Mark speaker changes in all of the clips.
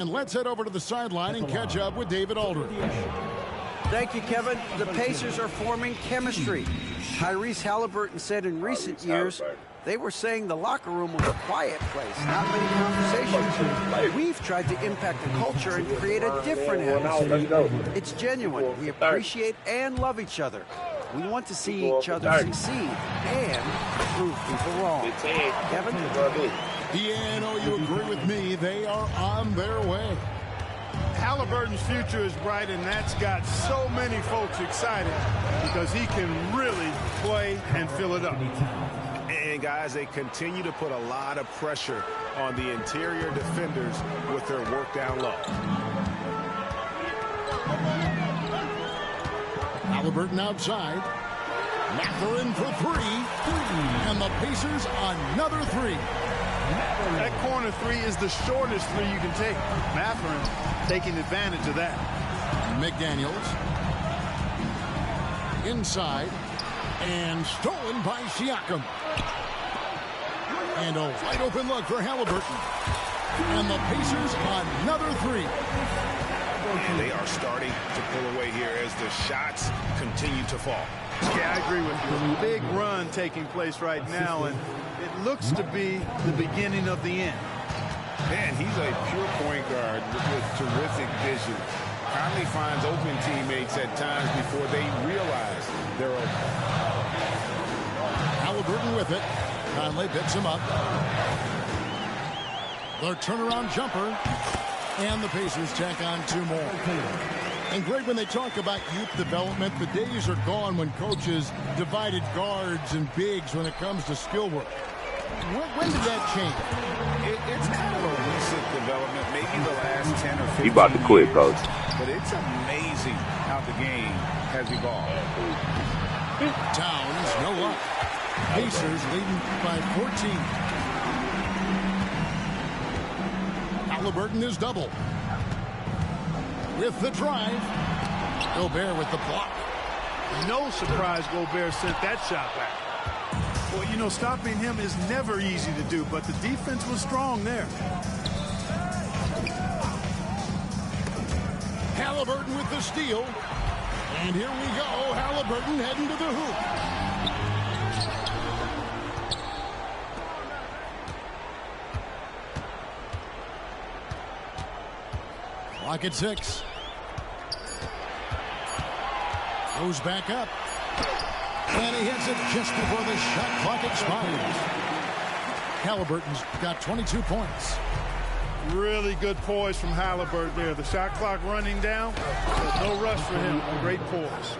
Speaker 1: And let's head over to the sideline and catch up with David Aldridge.
Speaker 2: Thank you, Kevin. The Pacers are forming chemistry. Tyrese Halliburton said in recent years they were saying the locker room was a quiet place, not many conversations. We've tried to impact the culture and create a different atmosphere. It's genuine. We appreciate and love each other. We want to see each other succeed and prove people wrong. Kevin?
Speaker 1: Yeah, no, you agree with me. They are on their way.
Speaker 3: Halliburton's future is bright, and that's got so many folks excited because he can really play and fill it up.
Speaker 4: And, guys, they continue to put a lot of pressure on the interior defenders with their work down low.
Speaker 1: Halliburton outside. Mathurin for three. And the Pacers another three.
Speaker 3: That corner three is the shortest three you can take. Mathurin taking advantage of that.
Speaker 1: McDaniels. Inside. And stolen by Siakam. And a wide open look for Halliburton. And the Pacers another three.
Speaker 4: And they are starting to pull away here as the shots continue to fall.
Speaker 3: Yeah, I agree with you. A big run taking place right now, and it looks to be the beginning of the end.
Speaker 4: Man, he's a pure point guard with terrific vision. Conley finds open teammates at times before they realize they're open.
Speaker 1: Halliburton with it. Conley picks him up. Their turnaround jumper. And the Pacers tack on two more. And Greg, when they talk about youth development, the days are gone when coaches divided guards and bigs when it comes to skill work. When did that change?
Speaker 4: It's kind of a recent development, maybe the last 10 or 15
Speaker 5: You about to quit, Coach.
Speaker 4: But it's amazing how the game has evolved.
Speaker 1: Towns, no luck. Pacers leading by 14. Halliburton is double. With the drive. Gobert with the block.
Speaker 3: No surprise Gobert sent that shot back. Well, you know, stopping him is never easy to do, but the defense was strong there.
Speaker 1: Halliburton with the steal. And here we go. Halliburton heading to the hoop. Clock at 6. Goes back up. And he hits it just before the shot clock expires. Halliburton's got 22 points.
Speaker 3: Really good poise from Halliburton there. The shot clock running down. No rush for him. Great poise.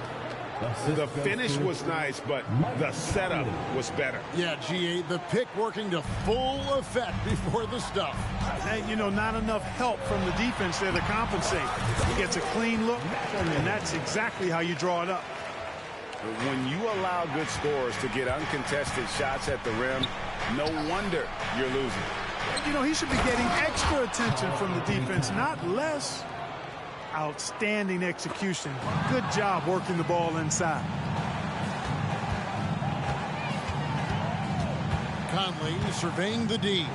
Speaker 4: The finish was nice, but the setup was better.
Speaker 1: Yeah, GA, the pick working to full effect before the stuff.
Speaker 3: And, you know, not enough help from the defense there to compensate. He gets a clean look, and that's exactly how you draw it up.
Speaker 4: When you allow good scorers to get uncontested shots at the rim, no wonder you're losing.
Speaker 3: You know, he should be getting extra attention from the defense, not less. Outstanding execution. Good job working the ball inside.
Speaker 1: Conley surveying the D.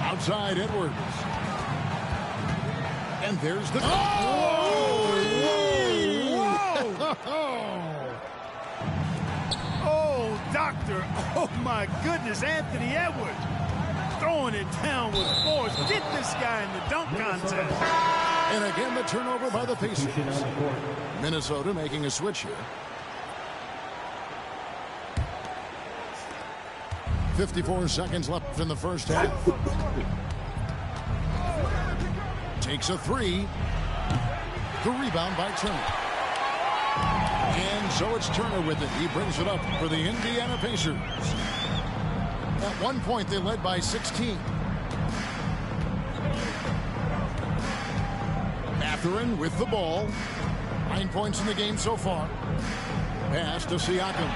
Speaker 1: Outside Edwards. And there's the...
Speaker 3: Oh, doctor. Oh, my goodness. Anthony Edwards. Throwing it down with force. Get this guy in the dunk contest.
Speaker 1: And again, the turnover by the Pacers. Minnesota making a switch here. 54 seconds left in the first half. Takes a three. The rebound by Turner. And so it's Turner with it. He brings it up for the Indiana Pacers. At one point, they led by 16. Mathurin with the ball. 9 points in the game so far. Pass to Siakam.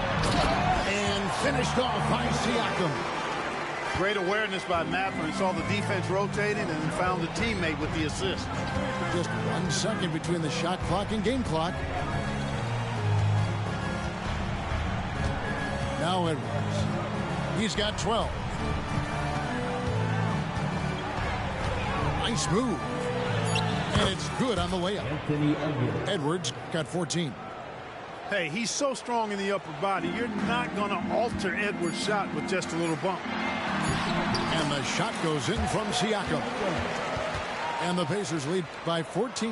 Speaker 1: And finished off by Siakam.
Speaker 3: Great awareness by Mathurin. Saw the defense rotating and found a teammate with the assist.
Speaker 1: Just 1 second between the shot clock and game clock. Now Edwards. He's got 12. Nice move. And it's good on the layup. Edwards got 14.
Speaker 3: Hey, he's so strong in the upper body, you're not going to alter Edwards' shot with just a little bump.
Speaker 1: And the shot goes in from Siakam. And the Pacers lead by 14.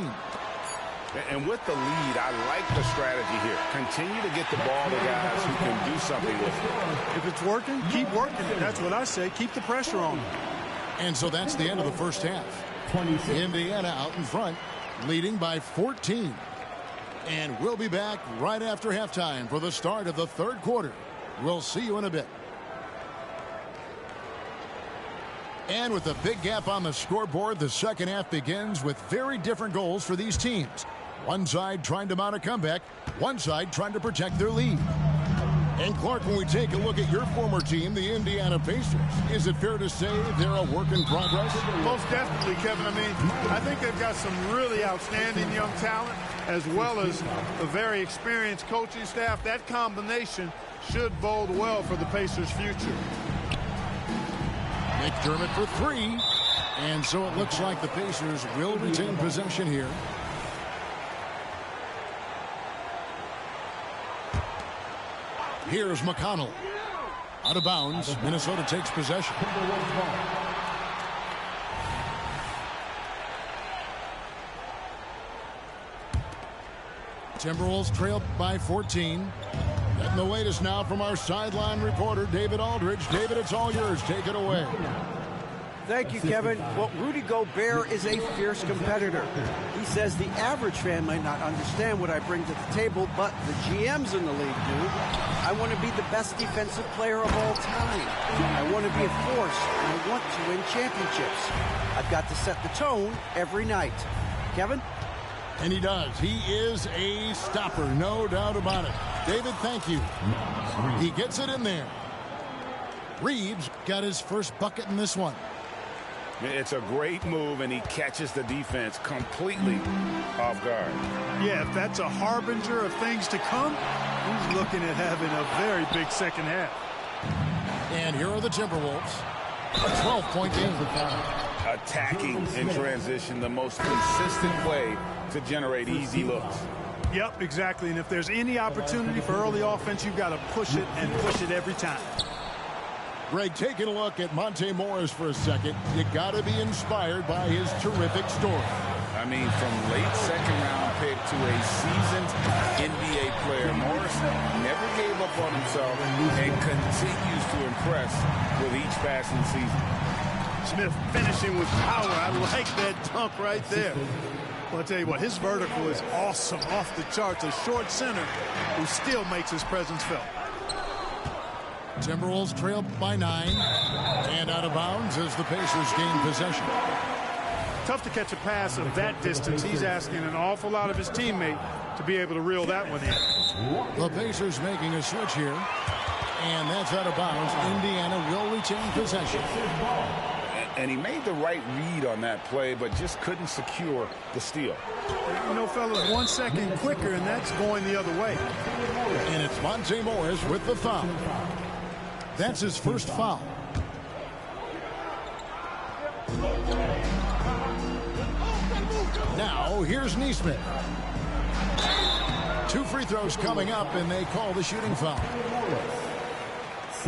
Speaker 4: And with the lead, I like the strategy here. Continue to get the ball to guys who can do something with it.
Speaker 3: If it's working, keep working it. That's what I say. Keep the pressure on.
Speaker 1: And so that's the end of the first half. Indiana out in front, leading by 14. And we'll be back right after halftime for the start of the third quarter. We'll see you in a bit. And with a big gap on the scoreboard, the second half begins with very different goals for these teams. One side trying to mount a comeback, one side trying to protect their lead. And Clark, when we take a look at your former team, the Indiana Pacers, is it fair to say they're a work in progress?
Speaker 3: Most definitely, Kevin. I mean, I think they've got some really outstanding young talent, as well as a very experienced coaching staff. That combination should bode well for the Pacers' future.
Speaker 1: McDermott for three. And so it looks like the Pacers will retain possession here. Here's McConnell. Out of bounds. Minnesota takes possession. Timberwolves trail by 14. Getting the latest now from our sideline reporter, David Aldridge. David, it's all yours. Take it away.
Speaker 2: Thank you, Kevin. Well, Rudy Gobert is a fierce competitor. He says the average fan might not understand what I bring to the table, but the GMs in the league do. I want to be the best defensive player of all time. I want to be a force, and I want to win championships. I've got to set the tone every night. Kevin?
Speaker 1: And he does. He is a stopper, no doubt about it. David, thank you. He gets it in there. Reeves got his first bucket in this one.
Speaker 4: It's a great move, and he catches the defense completely off guard.
Speaker 3: Yeah, if that's a harbinger of things to come, he's looking at having a very big second half.
Speaker 1: And here are the Timberwolves. A 12-point game.
Speaker 4: Attacking in transition, the most consistent play to generate easy looks.
Speaker 3: Yep, exactly. And if there's any opportunity for early offense, you've got to push it and push it every time.
Speaker 1: Greg, taking a look at Monte Morris for a second, you got to be inspired by his terrific story.
Speaker 4: I mean, from late second-round pick to a seasoned NBA player, Morris never gave up on himself and continues to impress with each passing season.
Speaker 3: Smith finishing with power. I like that dunk right there. Well, I'll tell you what, his vertical is awesome, off the charts. A short center who still makes his presence felt.
Speaker 1: Timberwolves trail by 9 and out of bounds as the Pacers gain possession.
Speaker 3: Tough to catch a pass of that distance. He's asking an awful lot of his teammate to be able to reel that one in.
Speaker 1: The Pacers making a switch here, and that's out of bounds. Indiana will retain possession.
Speaker 4: And he made the right read on that play, but just couldn't secure the steal.
Speaker 3: You know, fellas, 1 second quicker, and that's going the other way.
Speaker 1: And it's Monte Morris with the foul. That's his first foul. Now, here's Nesmith. 2 free throws coming up, and they call the shooting foul.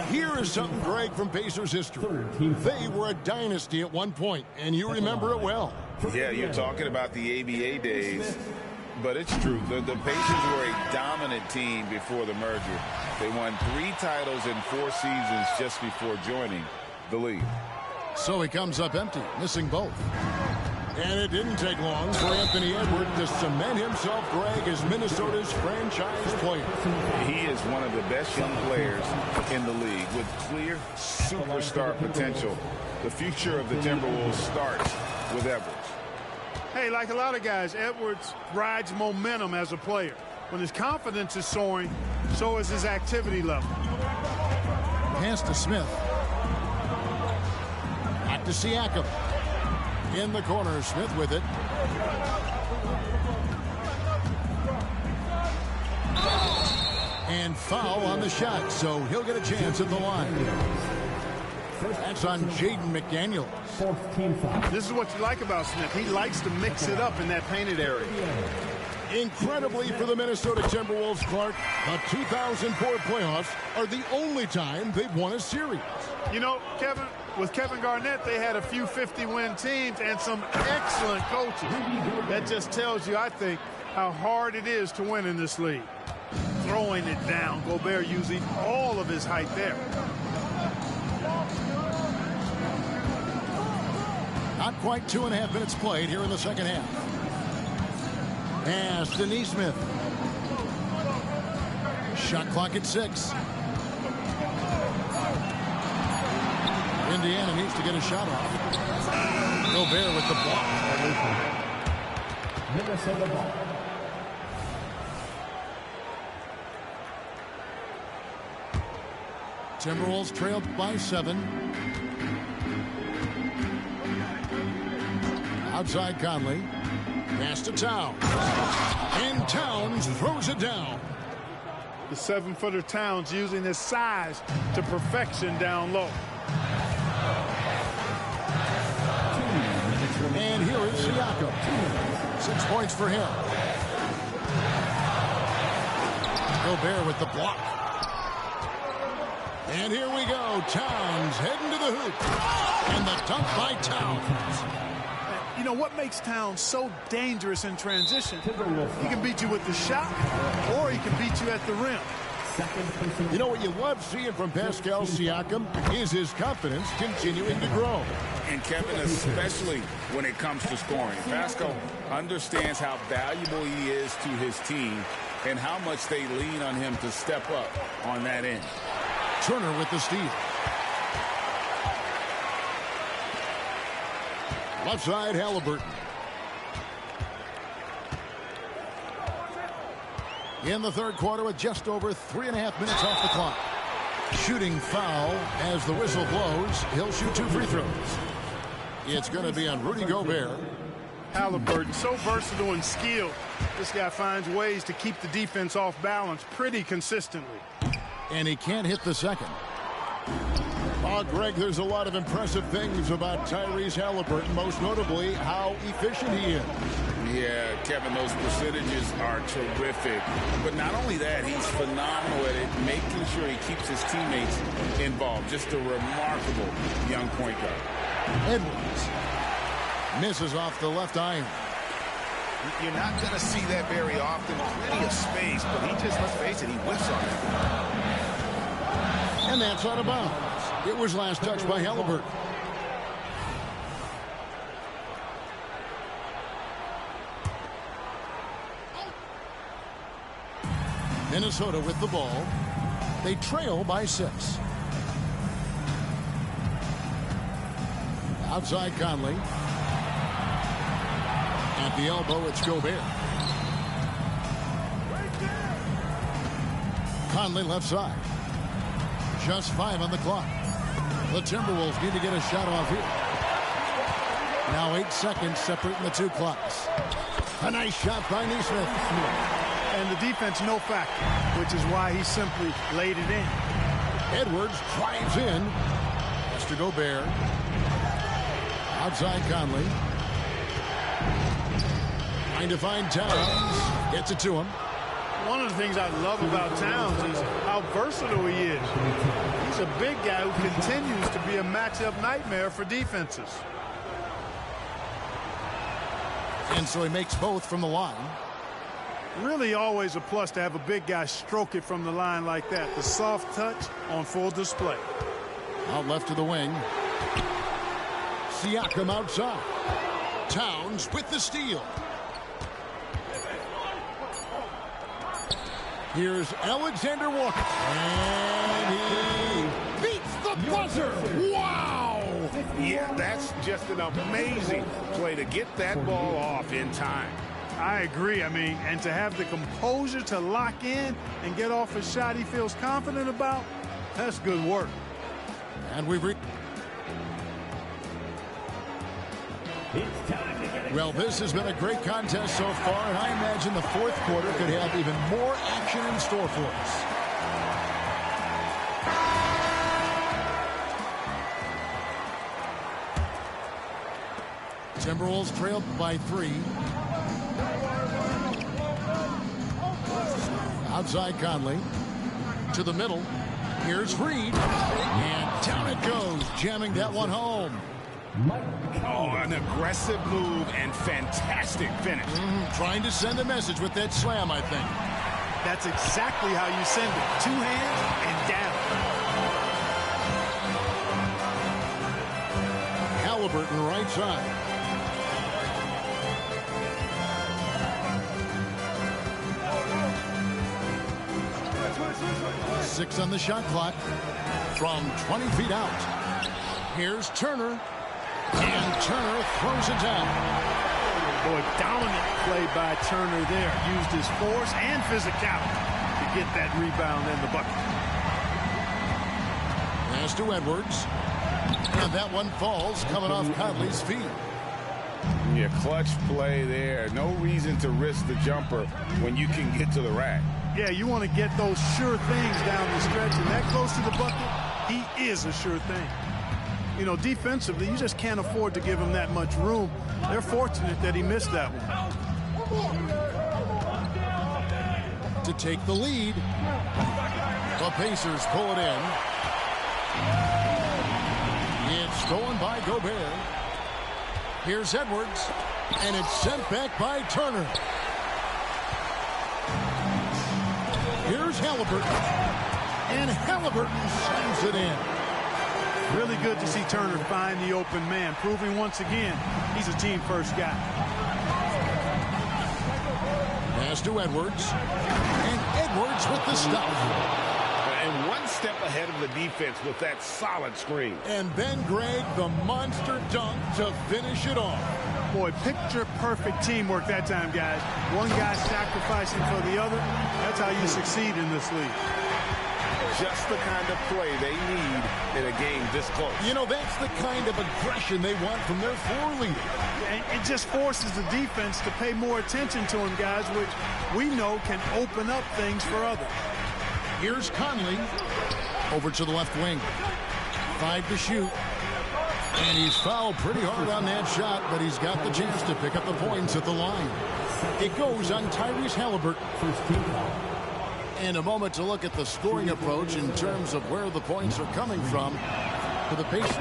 Speaker 1: Here is something, Greg, from Pacers history. They were a dynasty at one point, and you remember it well.
Speaker 4: Yeah, you're talking about the ABA days. But it's true. The Pacers were a dominant team before the merger. They won 3 titles in 4 seasons just before joining the league.
Speaker 1: So he comes up empty, missing both. And it didn't take long for Anthony Edwards to cement himself, Greg, as Minnesota's franchise player.
Speaker 4: He is one of the best young players in the league with clear superstar potential. The future of the Timberwolves starts with Edwards.
Speaker 3: Hey, like a lot of guys, Edwards rides momentum as a player. When his confidence is soaring, so is his activity level.
Speaker 1: Pass to Smith. Back to Siakam. In the corner, Smith with it. And foul on the shot, so he'll get a chance at the line. That's on Jaden McDaniels.
Speaker 3: This is what you like about Smith. He likes to mix it up in that painted area.
Speaker 1: Incredibly for the Minnesota Timberwolves, Clark, the 2004 playoffs are the only time they've won a series.
Speaker 3: You know, Kevin, with Kevin Garnett, they had a few 50-win teams and some excellent coaches. That just tells you, I think, how hard it is to win in this league. Throwing it down, Gobert using all of his height there.
Speaker 1: Not quite 2.5 minutes played here in the second half. Pass to Nesmith. Shot clock at 6. Indiana needs to get a shot off. Gobert with the block.
Speaker 5: Minnesota ball.
Speaker 1: Timberwolves trailed by 7. Outside Conley. Pass to Towns. And Towns throws it down.
Speaker 3: The 7-footer Towns using his size to perfection down low.
Speaker 1: And here is Siakam. 6 points for him. Gobert with the block. And here we go. Towns heading to the hoop. And the dunk by Towns.
Speaker 3: You know what makes Towns so dangerous in transition? He can beat you with the shot, or he can beat you at the rim.
Speaker 1: You know what you love seeing from Pascal Siakam is his confidence continuing to grow.
Speaker 4: And Kevin, especially when it comes to scoring. Pascal understands how valuable he is to his team and how much they lean on him to step up on that end.
Speaker 1: Turner with the steal. Left side, Halliburton. In the third quarter with just over 3.5 minutes off the clock. Shooting foul as the whistle blows. He'll shoot 2 free throws. It's going to be on Rudy Gobert.
Speaker 3: Halliburton, so versatile and skilled. This guy finds ways to keep the defense off balance pretty consistently.
Speaker 1: And he can't hit the second. Oh, Greg, there's a lot of impressive things about Tyrese Halliburton, most notably how efficient he is.
Speaker 4: Yeah, Kevin, those percentages are terrific. But not only that, he's phenomenal at it, making sure he keeps his teammates involved. Just a remarkable young point guard.
Speaker 1: Edwards misses off the left iron.
Speaker 6: You're not going to see that very often. Plenty of space, but he just, let's face it, he whiffs on it.
Speaker 1: And that's out of bounds. It was last touched by Halliburton. Minnesota with the ball. They trail by 6. Outside Conley. At the elbow, it's Gobert. Conley left side. Just 5 on the clock. The Timberwolves need to get a shot off here. Now 8 seconds separating the 2 clocks. A nice shot by Nesmith.
Speaker 3: And the defense no factor, which is why he simply laid it in.
Speaker 1: Edwards drives in. That's to Gobert. Outside Conley. Trying to find Towns. Gets it to him.
Speaker 3: One of the things I love about Towns is how versatile he is. He's a big guy who continues to be a matchup nightmare for defenses.
Speaker 1: And so he makes both from the line.
Speaker 3: Really always a plus to have a big guy stroke it from the line like that. The soft touch on full display.
Speaker 1: Out left to the wing. Siakam outside. Towns with the steal. Here's Alexander Walker. And he beats the buzzer. Wow!
Speaker 6: Yeah, that's just an amazing play to get that ball off in time.
Speaker 3: I agree. I mean, and to have the composure to lock in and get off a shot he feels confident about, that's good work.
Speaker 1: And we've reached. Well, this has been a great contest so far, and I imagine the fourth quarter could have even more action in store for us. Timberwolves trailed by 3. Outside Conley. To the middle. Here's Reed. And down it goes, jamming that one home.
Speaker 6: Oh, an aggressive move and fantastic finish.
Speaker 1: Trying to send a message with that slam, I think.
Speaker 3: That's exactly how you send it. 2 hands and down.
Speaker 1: Halliburton right side. Six on the shot clock from 20 feet out. Here's Turner. And Turner throws it down.
Speaker 3: Boy, dominant play by Turner there. Used his force and physicality to get that rebound in the bucket.
Speaker 1: Pass to Edwards. And that one falls coming off Conley's feet.
Speaker 4: Yeah, clutch play there. No reason to risk the jumper when you can get to the rack.
Speaker 3: Yeah, you want to get those sure things down the stretch, and that close to the bucket, he is a sure thing. You know, defensively, you just can't afford to give him that much room. They're fortunate that he missed that one.
Speaker 1: To take the lead. The Pacers pull it in. It's stolen by Gobert. Here's Edwards. And it's sent back by Turner. Here's Halliburton. And Halliburton slams it in.
Speaker 3: Really good to see Turner find the open man, proving once again he's a team-first guy.
Speaker 1: Pass to Edwards. And Edwards with the stop.
Speaker 6: And one step ahead of the defense with that solid screen.
Speaker 1: And then Greg, the monster dunk to finish it off.
Speaker 3: Boy, picture-perfect teamwork that time, guys. One guy sacrificing for the other. That's how you succeed in this league.
Speaker 4: Just the kind of play they need in a game this close.
Speaker 1: You know, that's the kind of aggression they want from their floor leader.
Speaker 3: And it just forces the defense to pay more attention to him, guys, which we know can open up things for others.
Speaker 1: Here's Conley. Over to the left wing. 5 to shoot. And he's fouled pretty hard on that shot, but he's got the chance to pick up the points at the line. It goes on Tyrese Halliburton. And a moment to look at the scoring approach in terms of where the points are coming from for the Pacers.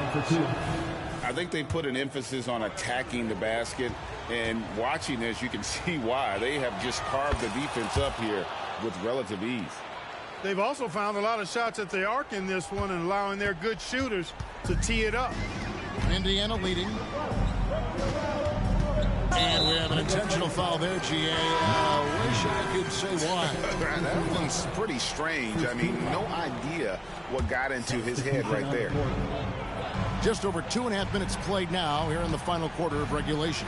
Speaker 4: I think they put an emphasis on attacking the basket, and watching this, you can see why. They have just carved the defense up here with relative ease.
Speaker 3: They've also found a lot of shots at the arc in this one and allowing their good shooters to tee it up.
Speaker 1: Indiana leading. And we have an intentional foul there, GA. I wish I could say why.
Speaker 6: That one's pretty strange. I mean, no idea what got into his head right there.
Speaker 1: Just over 2.5 minutes played now here in the final quarter of regulation.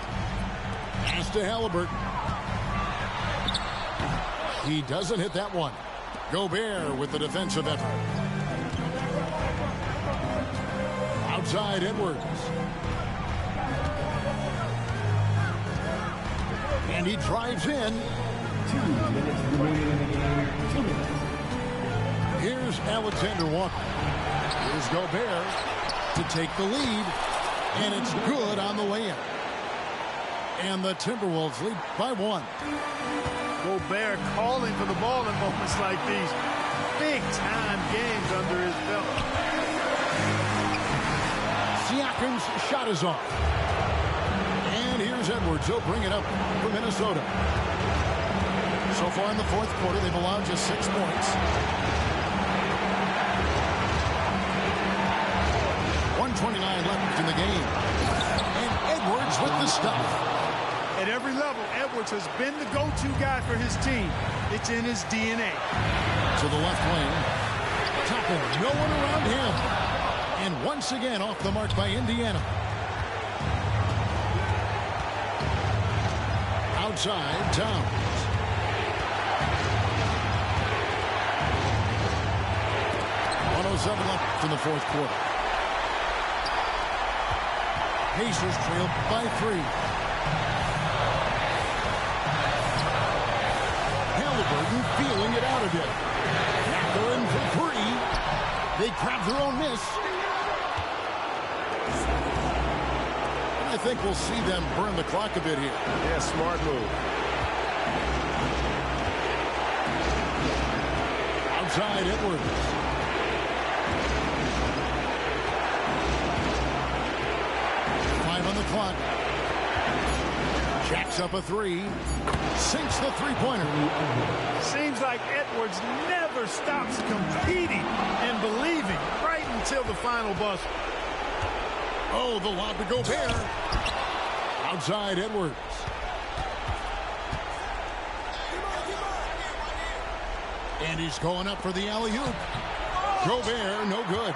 Speaker 1: Pass to Halliburton. He doesn't hit that one. Gobert with the defensive effort. Outside Edwards. And he drives in.
Speaker 5: 2 minutes remaining in the game. 2 minutes.
Speaker 1: Here's Alexander Walker. Here's Gobert to take the lead. And it's good on the way in. And the Timberwolves lead by 1.
Speaker 3: Gobert calling for the ball in moments like these. Big-time games under his belt.
Speaker 1: Siakam's shot is off. And here's Edwards. He'll bring it up for Minnesota. So far in the fourth quarter, they've allowed just 6 points. 1:29 left in the game. And Edwards with the stuff.
Speaker 3: At every level, Edwards has been the go-to guy for his team. It's in his DNA.
Speaker 1: To the left wing. Toppin, no one around him. And once again off the mark by Indiana. Outside, Towns. .107 left in the fourth quarter. Pacers trail by 3. Halliburton feeling it out a bit. They're in for 3. They grab their own miss. I think we'll see them burn the clock a bit here.
Speaker 6: Yeah, smart move.
Speaker 1: Outside Edwards. On the clock. Jacks up a three. Sinks the three-pointer.
Speaker 3: Seems like Edwards never stops competing and believing right until the final buzzer.
Speaker 1: Oh, the lob to Gobert. Outside Edwards. And he's going up for the alley-oop. Gobert, no good.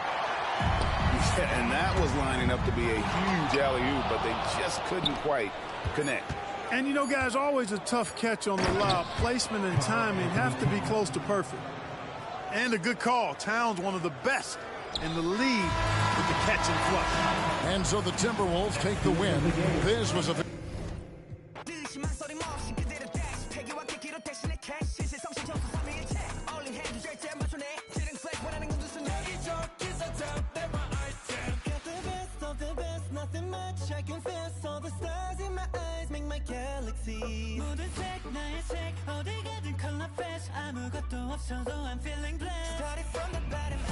Speaker 4: And that was lining up to be a huge alley-oop, but they just couldn't quite connect.
Speaker 3: And, you know, guys, always a tough catch on the lob. Placement and timing have to be close to perfect. And a good call. Towns one of the best in the league with the catch and flush.
Speaker 1: And so the Timberwolves take the win. This was a...
Speaker 7: I'm feeling blessed. Started from the bottom, I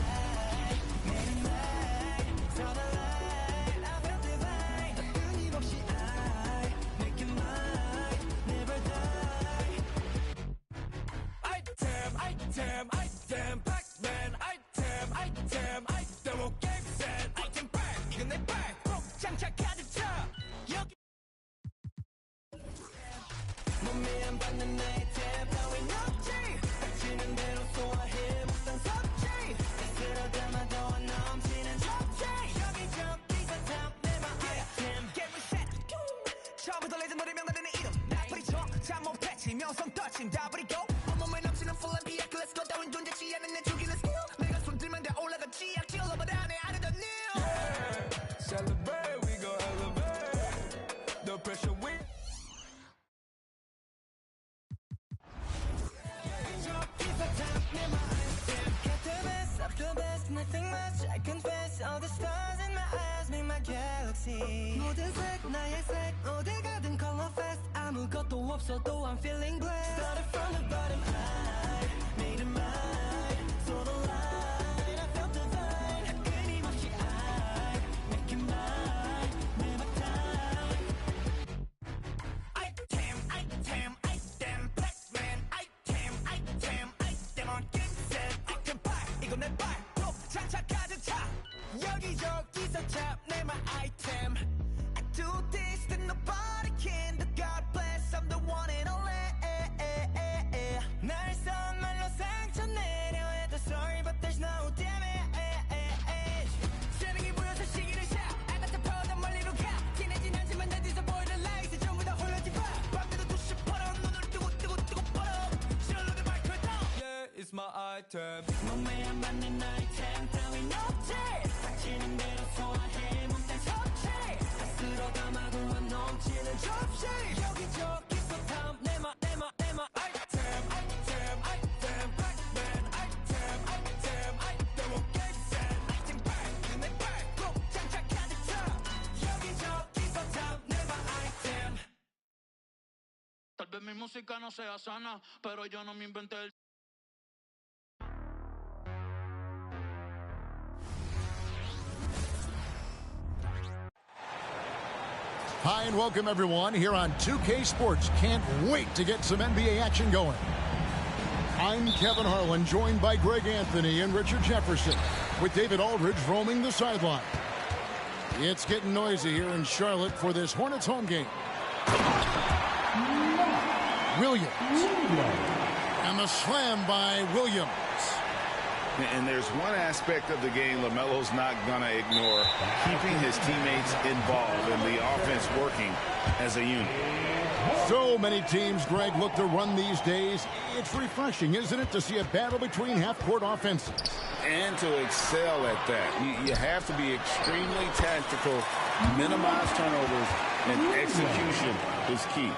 Speaker 7: made it mine. Saw the light, I felt divine. 끊임없이 I make it mine, never die. Item, Pac-Man. Item, 못 game set. Item back, 이건 내 back. 꼭 장착하듯 쳐. 여기 몸에 안 받는 나의 템 따윈 없지. 닥치는 대로 소화해 묵상 섭지. 스스로 담아도 넘치는 접지. 여기저기서 탐내마 아이템 Get reset. 처음부터 레전더리 명단되는 이름 나쁘리 쳐. 잠못 패치 명성 터칭 다 버리고 온몸에 넘치는 full and 비약 Let's go 따윈 존재치 않은 내 죽이는 skill. 내가 손들면 다 올라가지 악질러봐 안에 I don't know. Celebrate we go elevate. The pressure we Nothing much, I confess. All the stars in my eyes make my galaxy. 모든 색, 나의 색, 어딜 가든 color fast. 아무것도 없어도 I'm feeling blessed. Started from the bottom, I made it mine. Saw the light, I felt divine. 끊임없이 I make it mine, never die. Item, Pac-Man. Item on game set. Item back, 이건 내 back. 장착하듯 차 여기저기서 탐내 my item. I do this that nobody can do. God bless, I'm the one and only. 날 선말로 상처 내려 해도 sorry but there's no damage. 재능이 보여서 시기를 샤 알맞은 퍼다 멀리로 가. 티내진 않지만 내 뒤에서 보이는 라이트 전부 다 홀려지 봐. 밤에도 2시 벌어 눈을 뜨고 벌어. 실로드 마이크 다운. Yeah, it's my item. 몸에 안 맞는 아이템 따윈 없지. 닥치는 대로 소화해 몽땅 섭지. 스스로 담아도 안 넘치는 접시. 여기저기서 탐내마 item. Pac-Man. Item game set. Item back, 이건 내 back. 꼭 장착하듯 쳐. 여기저기서 탐내마 item.
Speaker 8: Tal vez mi música no sea sana, pero yo no me inventé el...
Speaker 1: Hi and welcome everyone here on 2K Sports. Can't wait to get some NBA action going. I'm Kevin Harlan, joined by Greg Anthony and Richard Jefferson, with David Aldridge roaming the sideline. It's getting noisy here in Charlotte for this Hornets home game. Williams. And the slam by Williams.
Speaker 4: And there's one aspect of the game LaMelo's not going to ignore, keeping his teammates involved and the offense working as a unit.
Speaker 1: So many teams, Greg, look to run these days. It's refreshing, isn't it, to see a battle between half-court offenses?
Speaker 4: And to excel at that. You have to be extremely tactical, minimize turnovers, and execution is key.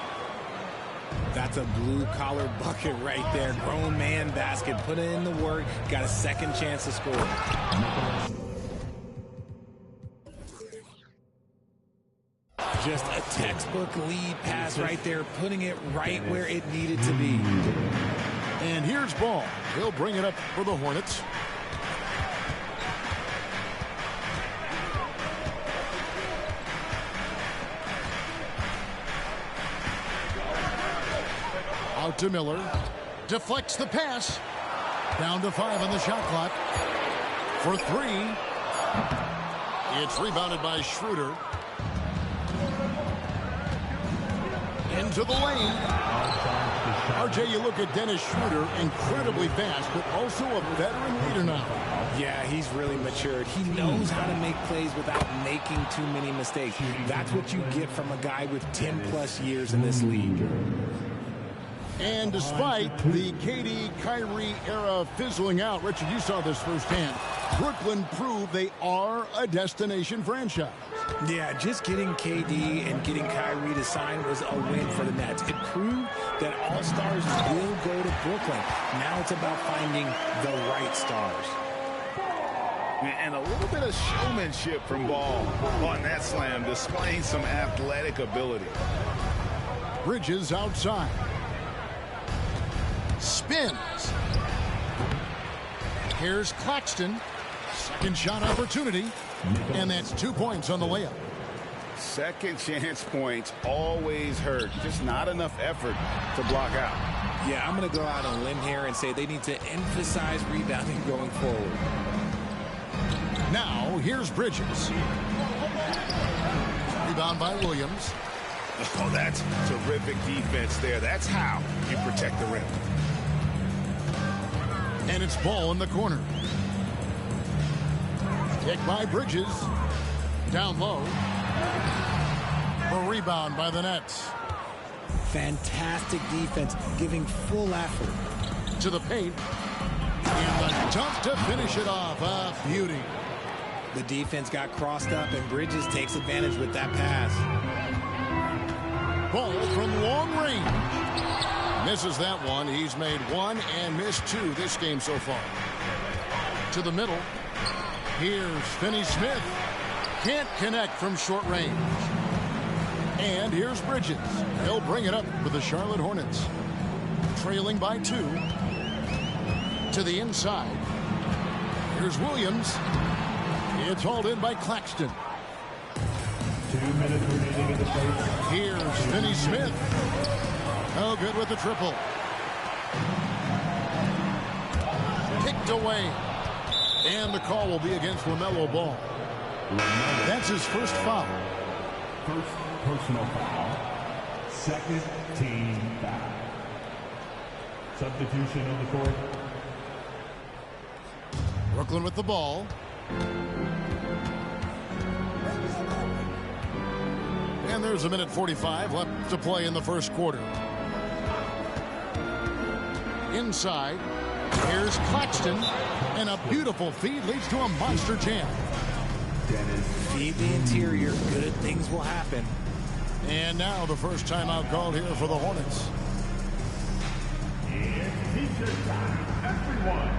Speaker 9: That's a blue-collar bucket right there. Grown man basket. Put in the work. Got a second chance to score. Just a textbook lead pass right there, putting it right where it needed to be.
Speaker 1: And here's Ball. He'll bring it up for the Hornets. Out to Miller. Deflects the pass. Down to 5 on the shot clock. For 3. It's rebounded by Schroeder. Into the lane. RJ, you look at Dennis Schroeder, incredibly fast, but also a veteran leader now.
Speaker 9: Yeah, he's really matured. He knows how to make plays without making too many mistakes. That's what you get from a guy with 10-plus years in this league.
Speaker 1: And despite the KD-Kyrie era fizzling out, Richard, you saw this firsthand. Brooklyn proved they are a destination franchise.
Speaker 9: Yeah, just getting KD and getting Kyrie to sign was a win for the Nets. It proved that all stars will go to Brooklyn. Now it's about finding the right stars.
Speaker 4: And a little bit of showmanship from Ball on that slam, displaying some athletic ability.
Speaker 1: Bridges outside. Spins. Here's Claxton. Second shot opportunity. And that's 2 points on the layup.
Speaker 4: Second chance points always hurt. Just not enough effort to block out.
Speaker 9: Yeah, I'm going to go out on a limb here and say they need to emphasize rebounding going forward.
Speaker 1: Now, here's Bridges. Rebound by Williams.
Speaker 4: Oh, that's terrific defense there. That's how you protect the rim.
Speaker 1: And it's Ball in the corner. Kick by Bridges. Down low. A rebound by the Nets.
Speaker 9: Fantastic defense, giving full effort.
Speaker 1: To the paint. And the dunk to finish it off. A beauty.
Speaker 9: The defense got crossed up, and Bridges takes advantage with that pass.
Speaker 1: Ball from long range. Misses that one. He's made 1 and missed 2 this game so far. To the middle. Here's Finney-Smith. Can't connect from short range. And here's Bridges. He'll bring it up for the Charlotte Hornets. Trailing by 2. To the inside. Here's Williams. It's hauled in by Claxton.
Speaker 5: 2 minutes remaining in the play.
Speaker 1: Here's Finney-Smith. Oh, good with the triple. Kicked away. And the call will be against LaMelo Ball. That's his first foul.
Speaker 5: First personal foul. Second team foul. Substitution on the court.
Speaker 1: Brooklyn with the ball. And there's 1:45 left to play in the first quarter. Inside, here's Claxton, and a beautiful feed leads to a monster jam.
Speaker 9: Feed the interior, good things will happen.
Speaker 1: And now the first timeout called here for the Hornets.
Speaker 5: It's teacher time. Everyone,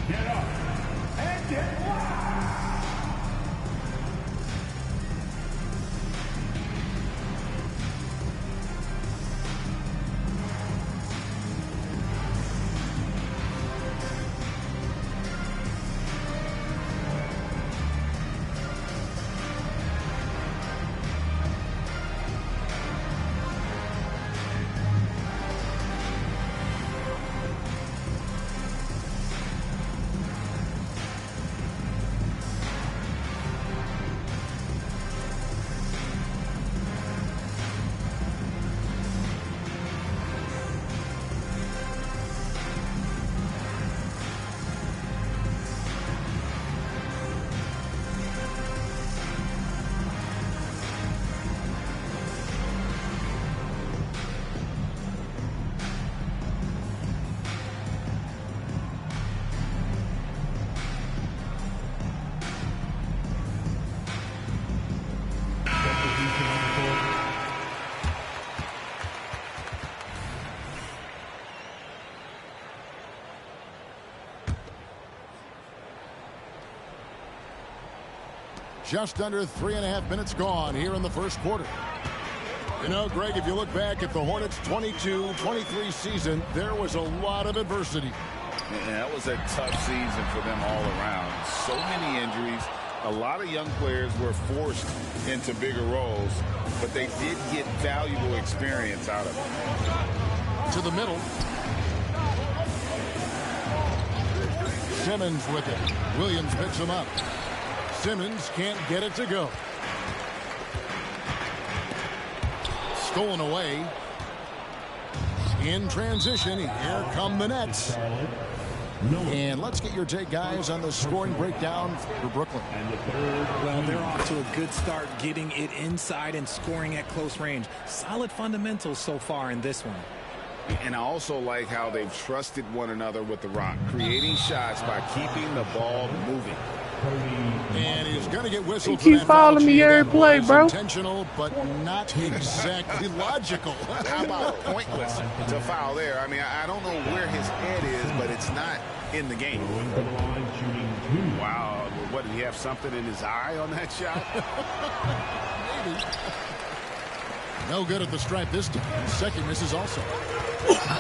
Speaker 5: get up and get loud.
Speaker 1: Just under 3.5 minutes gone here in the first quarter. You know, Greg, if you look back at the Hornets' 22-23 season, there was a lot of adversity.
Speaker 4: And that was a tough season for them all around. So many injuries. A lot of young players were forced into bigger roles, but they did get valuable experience out of it.
Speaker 1: To the middle. Simmons with it. Williams picks him up. Simmons can't get it to go. Stolen away. In transition, here come the Nets. And let's get your take, guys, on the scoring breakdown for Brooklyn.
Speaker 9: Well, they're off to a good start getting it inside and scoring at close range. Solid fundamentals so far in this one.
Speaker 4: And I also like how they've trusted one another with the rock, creating shots by keeping the ball moving.
Speaker 1: And he's going to get whistled.
Speaker 10: He keeps following me every play, bro.
Speaker 1: Intentional, but not exactly logical.
Speaker 4: How about pointless to foul there? I mean, I don't know where his head is, but it's not in the game. Wow. What, did he have something in his eye on that shot?
Speaker 1: Maybe. No good at the stripe this time. Second misses also.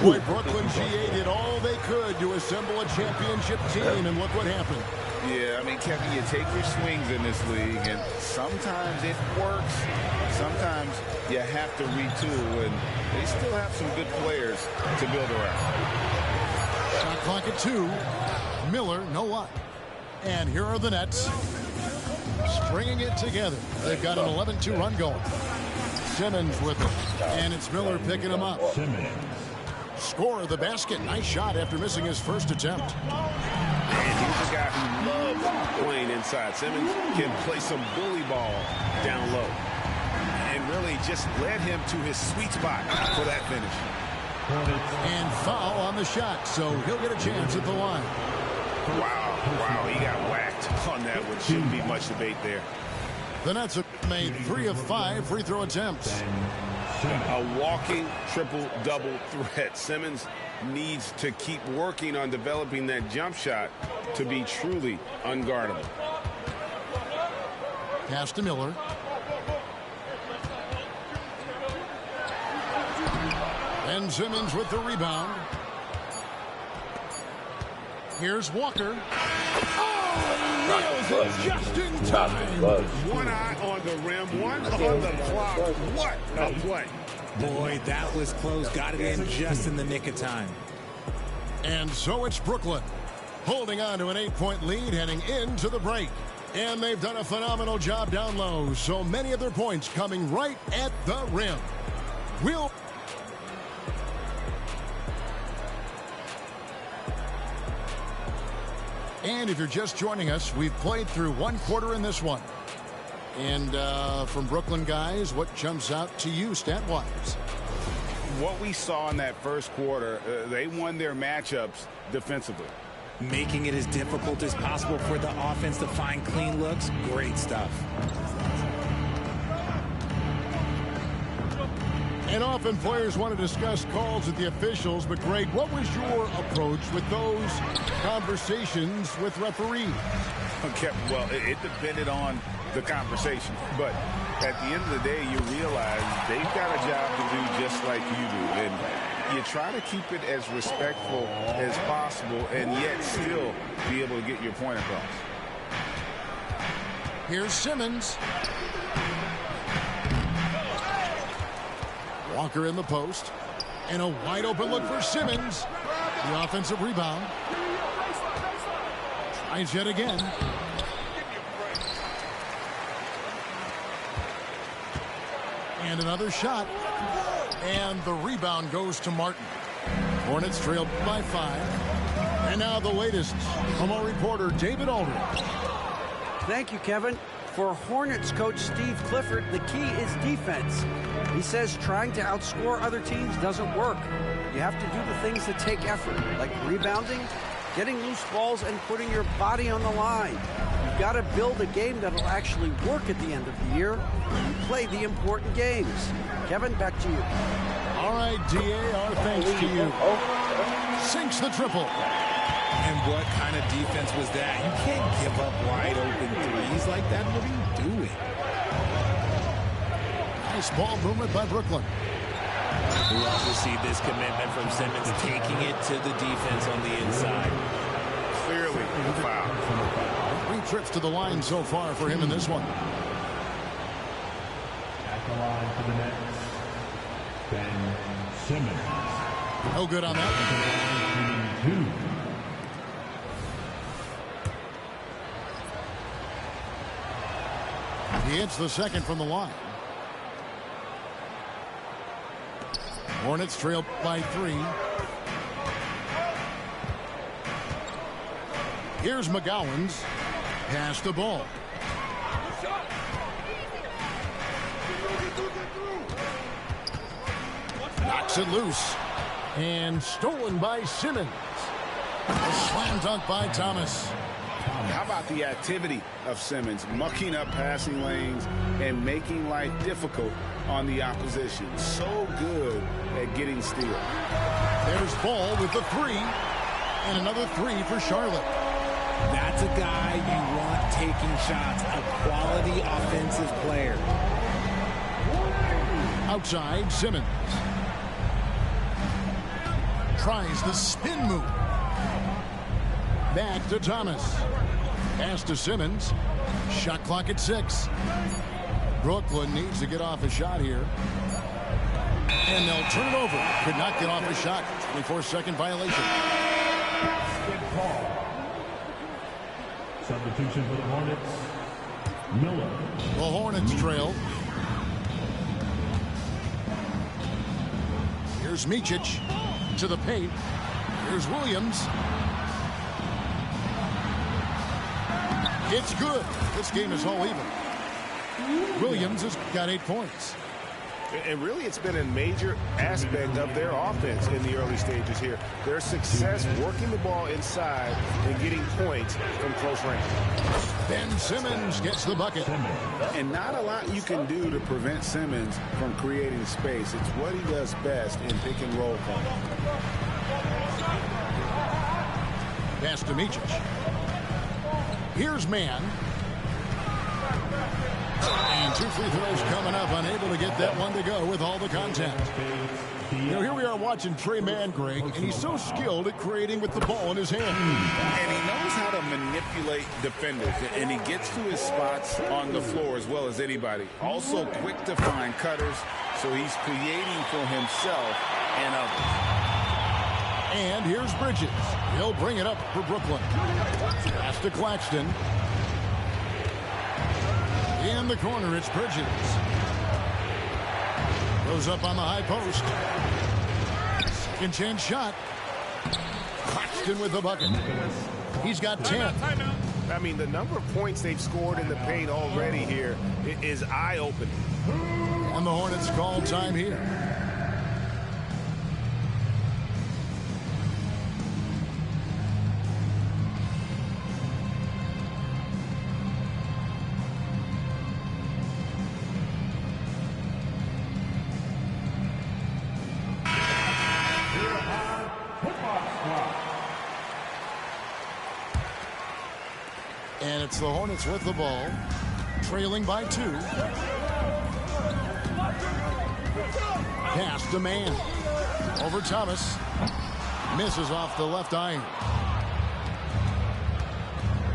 Speaker 1: Boy, Brooklyn GA did all they could to assemble a championship team, and look what happened.
Speaker 4: Yeah, I mean, Kevin, you take your swings in this league, and sometimes it works. Sometimes you have to retool, and they still have some good players to build around.
Speaker 1: Shot clock at 2. Miller, no luck. And here are the Nets. Stringing it together. They've got an 11-2 run going. Simmons with it. And it's Miller picking him up. Score of the basket. Nice shot after missing his first attempt.
Speaker 4: And he's a guy who loves playing inside. Simmons can play some bully ball down low. And really just led him to his sweet spot for that finish.
Speaker 1: And foul on the shot, so he'll get a chance at the line.
Speaker 4: Wow, he got whacked on that one. Shouldn't be much debate there.
Speaker 1: The Nets have made 3 of 5 free throw attempts.
Speaker 4: A walking triple-double threat. Simmons needs to keep working on developing that jump shot to be truly unguardable.
Speaker 1: Pass to Miller. And Simmons with the rebound. Here's Walker. Nails it just in time.
Speaker 4: One eye on the rim, one on the clock. What a play.
Speaker 9: Boy, that was close. Got it in just in the nick of time.
Speaker 1: And so it's Brooklyn holding on to an 8-point lead heading into the break. And they've done a phenomenal job down low. So many of their points coming right at the rim. And if you're just joining us, we've played through one quarter in this one. And from Brooklyn, guys, what jumps out to you stat-wise?
Speaker 4: What we saw in that first quarter, they won their matchups defensively.
Speaker 9: Making it as difficult as possible for the offense to find clean looks. Great stuff.
Speaker 1: And often players want to discuss calls at the officials, but Greg, what was your approach with those conversations with referees?
Speaker 4: Okay, well, it depended on the conversation, but at the end of the day, you realize they've got a job to do just like you do, and you try to keep it as respectful as possible and yet still be able to get your point across.
Speaker 1: Here's Simmons. Walker in the post. And a wide open look for Simmons. The offensive rebound. Tries yet again. And another shot. And the rebound goes to Martin. Hornets trailed by 5. And now the latest from our reporter, David Aldridge.
Speaker 2: Thank you, Kevin. For Hornets coach Steve Clifford, the key is defense. He says trying to outscore other teams doesn't work. You have to do the things that take effort, like rebounding, getting loose balls, and putting your body on the line. You've got to build a game that'll actually work at the end of the year and play the important games. Kevin, back to you.
Speaker 1: All right, DA, our thanks to you. Sinks the triple.
Speaker 9: And what kind of defense was that? You can't give up wide open threes like that. What are you doing?
Speaker 1: Nice ball movement by Brooklyn.
Speaker 9: We also see this commitment from Simmons, taking it to the defense on the inside.
Speaker 6: Clearly a foul.
Speaker 1: 3 trips to the line so far for him in this one.
Speaker 5: At the line for the Nets, Ben Simmons.
Speaker 1: No good on that. He hits the second from the line. Hornets trail by 3. Here's McGowan's. Pass the ball. Knocks it loose. And stolen by Simmons. A slam dunk by Thomas.
Speaker 4: How about the activity of Simmons, mucking up passing lanes and making life difficult on the opposition. So good at getting steals.
Speaker 1: There's Ball with the 3. And another 3 for Charlotte.
Speaker 9: That's a guy you want taking shots, a quality offensive player.
Speaker 1: Outside, Simmons. Tries the spin move. Back to Thomas. Pass to Simmons. Shot clock at 6. Brooklyn needs to get off a shot here. And they'll turn it over. Could not get off a shot. 24-second violation.
Speaker 5: Substitution for the Hornets, Miller.
Speaker 1: The Hornets trail. Here's Micic to the paint. Here's Williams. It's good. This game is all even. Williams has got 8 points.
Speaker 6: And really, it's been a major aspect of their offense in the early stages here. Their success working the ball inside and getting points from close range.
Speaker 1: Ben Simmons gets the bucket.
Speaker 4: And not a lot you can do to prevent Simmons from creating space. It's what he does best in pick and roll play.
Speaker 1: Pass to Micic. Here's Mann. And 2 free throws coming up, unable to get that one to go with all the contact. You know, here we are watching Trey Mann, Greg, and he's so skilled at creating with the ball in his hand.
Speaker 4: And he knows how to manipulate defenders, and he gets to his spots on the floor as well as anybody. Also quick to find cutters, so he's creating for himself and others.
Speaker 1: And here's Bridges. He'll bring it up for Brooklyn. Pass to Claxton. In the corner, it's Bridges. Goes up on the high post. Second chance shot. Claxton with the bucket. He's got 10.
Speaker 6: I mean, the number of points they've scored in the paint already here is eye-opening.
Speaker 1: And the Hornets call time here. And it's the Hornets with the ball, trailing by 2. Pass to Mann. Over Thomas. Misses off the left iron.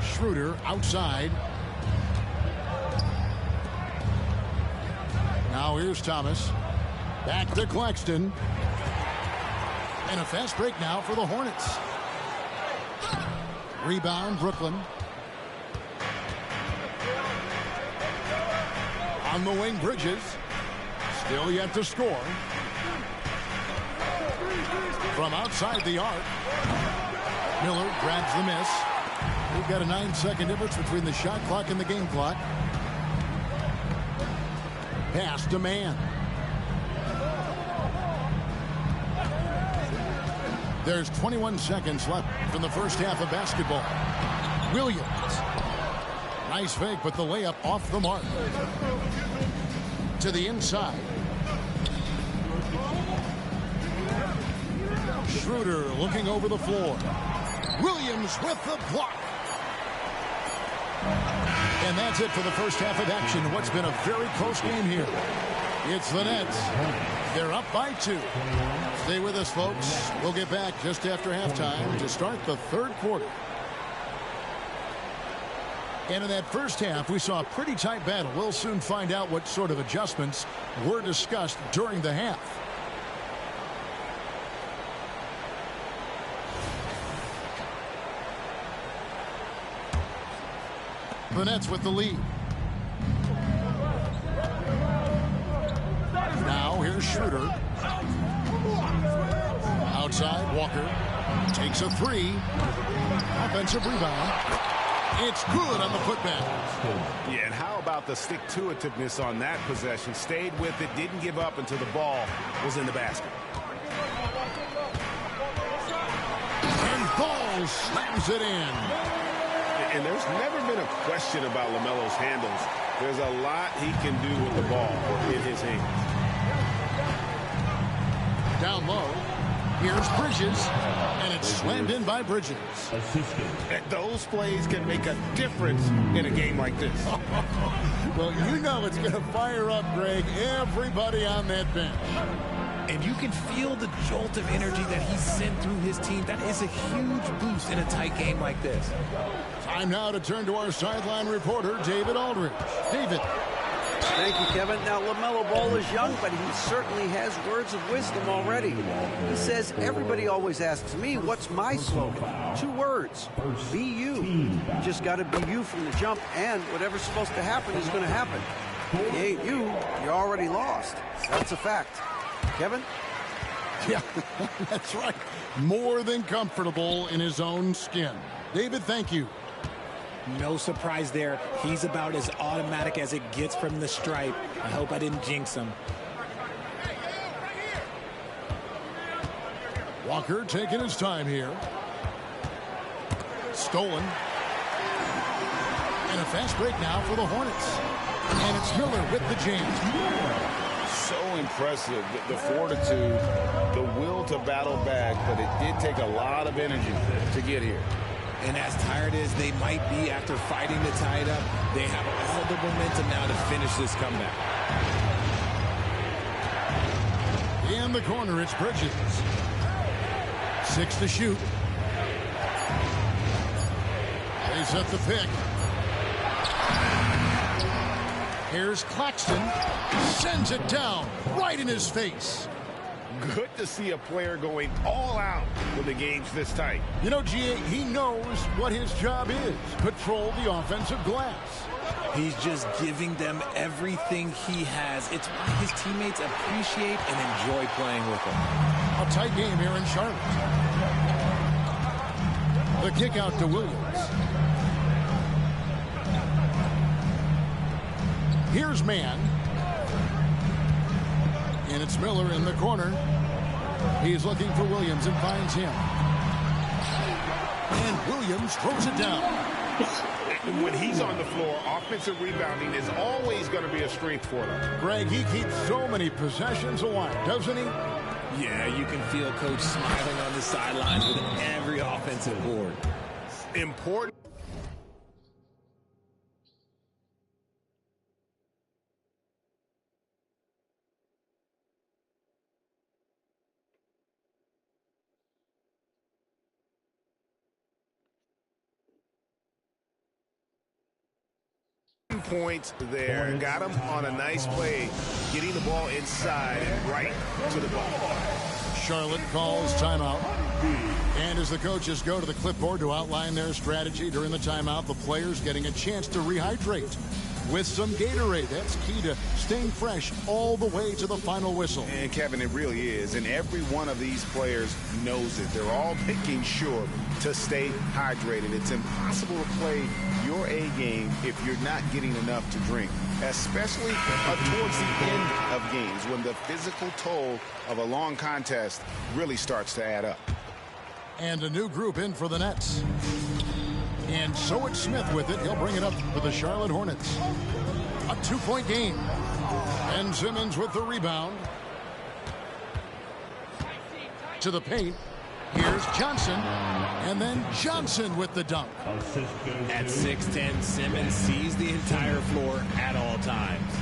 Speaker 1: Schroeder outside. Now here's Thomas. Back to Claxton. And a fast break now for the Hornets. Rebound, Brooklyn. On the wing, Bridges. Still yet to score. From outside the arc. Miller grabs the miss. We've got a 9-second difference between the shot clock and the game clock. Pass to Mann. There's 21 seconds left from the first half of basketball. Williams. Nice fake, but the layup off the mark. To the inside. Schroeder looking over the floor. Williams with the block. And that's it for the first half of action. What's been a very close game here. It's the Nets. They're up by 2. Stay with us, folks. We'll get back just after halftime to start the third quarter. And in that first half, we saw a pretty tight battle. We'll soon find out what sort of adjustments were discussed during the half. The Nets with the lead. Now here's Schroeder. Outside, Walker takes a 3. Offensive rebound. It's good on the putback.
Speaker 6: Yeah, and how about the stick-to-itiveness on that possession? Stayed with it, didn't give up until the ball was in the basket.
Speaker 1: And Ball slams it in.
Speaker 6: And there's never been a question about LaMelo's handles. There's a lot he can do with the ball in his hands.
Speaker 1: Down low, here's Bridges, and it's slammed in by Bridges.
Speaker 6: Those plays can make a difference in a game like this.
Speaker 1: Well, you know it's going to fire up, Greg, everybody on that bench.
Speaker 9: And you can feel the jolt of energy that he sent through his team. That is a huge boost in a tight game like this.
Speaker 1: Time now to turn to our sideline reporter, David Aldridge. David.
Speaker 2: Thank you, Kevin. Now, LaMelo Ball is young, but he certainly has words of wisdom already. He says, everybody always asks me, what's my slogan? 2 words, be you. Just got to be you from the jump, and whatever's supposed to happen is going to happen. If you ain't you, you're already lost. That's a fact. Kevin?
Speaker 1: Yeah, that's right. More than comfortable in his own skin. David, thank you.
Speaker 9: No surprise there. He's about as automatic as it gets from the stripe. I hope I didn't jinx him.
Speaker 1: Walker taking his time here. Stolen. And a fast break now for the Hornets. And it's Miller with the jam.
Speaker 4: So impressive, the fortitude, the will to battle back, but it did take a lot of energy to get here.
Speaker 9: And as tired as they might be after fighting to tie it up, they have all the momentum now to finish this comeback.
Speaker 1: In the corner, it's Bridges. 6 to shoot. They set the pick. Here's Claxton. Sends it down right in his face.
Speaker 6: Good to see a player going all out when the game's this tight.
Speaker 1: You know, G.A., he knows what his job is. Control the offensive glass.
Speaker 9: He's just giving them everything he has. It's why his teammates appreciate and enjoy playing with him.
Speaker 1: A tight game here in Charlotte. The kick out to Williams. Here's Mann. And it's Miller in the corner. He's looking for Williams and finds him. And Williams throws it down.
Speaker 6: When he's on the floor, offensive rebounding is always going to be a strength for them.
Speaker 1: Greg, he keeps so many possessions alive, doesn't he?
Speaker 9: Yeah, you can feel Coach smiling on the sidelines with every offensive board.
Speaker 6: Important. Points there. Got him on a nice play, getting the ball inside and right to the ball.
Speaker 1: Charlotte calls timeout. And as the coaches go to the clipboard to outline their strategy during the timeout, the players getting a chance to rehydrate with some Gatorade. That's key to staying fresh all the way to the final whistle.
Speaker 4: And Kevin, it really is. And every one of these players knows it. They're all making sure to stay hydrated. It's impossible to play your A game if you're not getting enough to drink, especially towards the end of games when the physical toll of a long contest really starts to add up.
Speaker 1: And a new group in for the Nets. And so it's Smith with it. He'll bring it up for the Charlotte Hornets. A 2-point game. Ben Simmons with the rebound. To the paint. Here's Johnson, and then Johnson with the dunk.
Speaker 9: At 6'10", Simmons sees the entire floor at all times.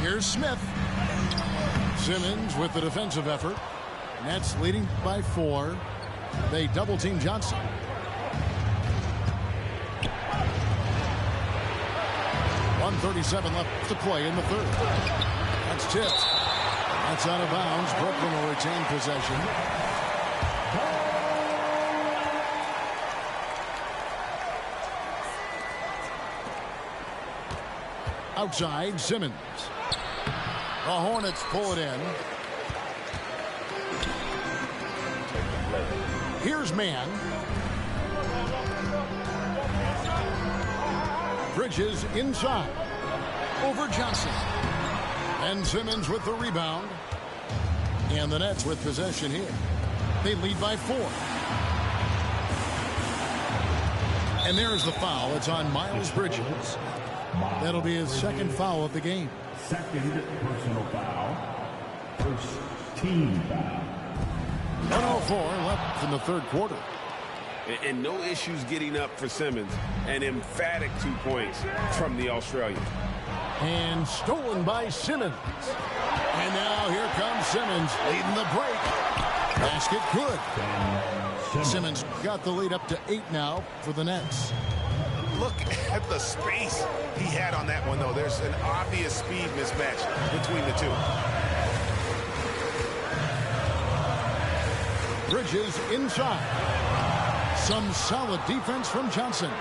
Speaker 1: Here's Smith. Simmons with the defensive effort. Nets leading by 4. They double-team Johnson. .137 left to play in the third. That's tipped. That's out of bounds. Brooklyn will retain possession. Outside, Simmons. The Hornets pull it in. Here's Mann. Bridges inside. Over Johnson. And Simmons with the rebound. And the Nets with possession here. They lead by 4. And there's the foul. It's on Miles Bridges. That'll be his second foul of the game.
Speaker 5: Second personal foul. First team foul.
Speaker 1: 1:04 left in the third quarter.
Speaker 6: And no issues getting up for Simmons. An emphatic 2 points from the Australian.
Speaker 1: And stolen by Simmons. And now here comes Simmons leading the break. Basket good. Simmons got the lead up to 8 now for the Nets.
Speaker 6: Look at the space he had on that one, though. There's an obvious speed mismatch between the two.
Speaker 1: Bridges inside. Some solid defense from Johnson.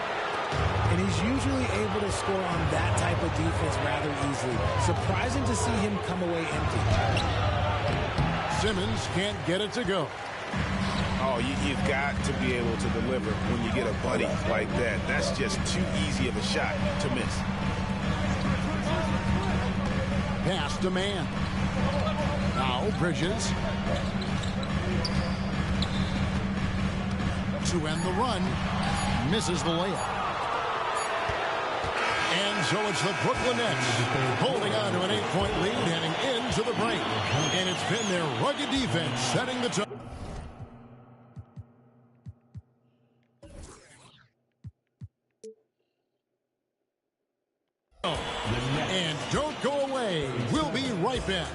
Speaker 9: And he's usually able to score on that type of defense rather easily. Surprising to see him come away empty.
Speaker 1: Simmons can't get it to go.
Speaker 6: Oh, you've got to be able to deliver when you get a buddy like that. That's just too easy of a shot to miss.
Speaker 1: Pass to Mann. Now Bridges. To end the run. Misses the layup. And so it's the Brooklyn Nets holding on to an 8-point lead heading into the break. And it's been their rugged defense setting the tone. And don't go away. We'll be right back.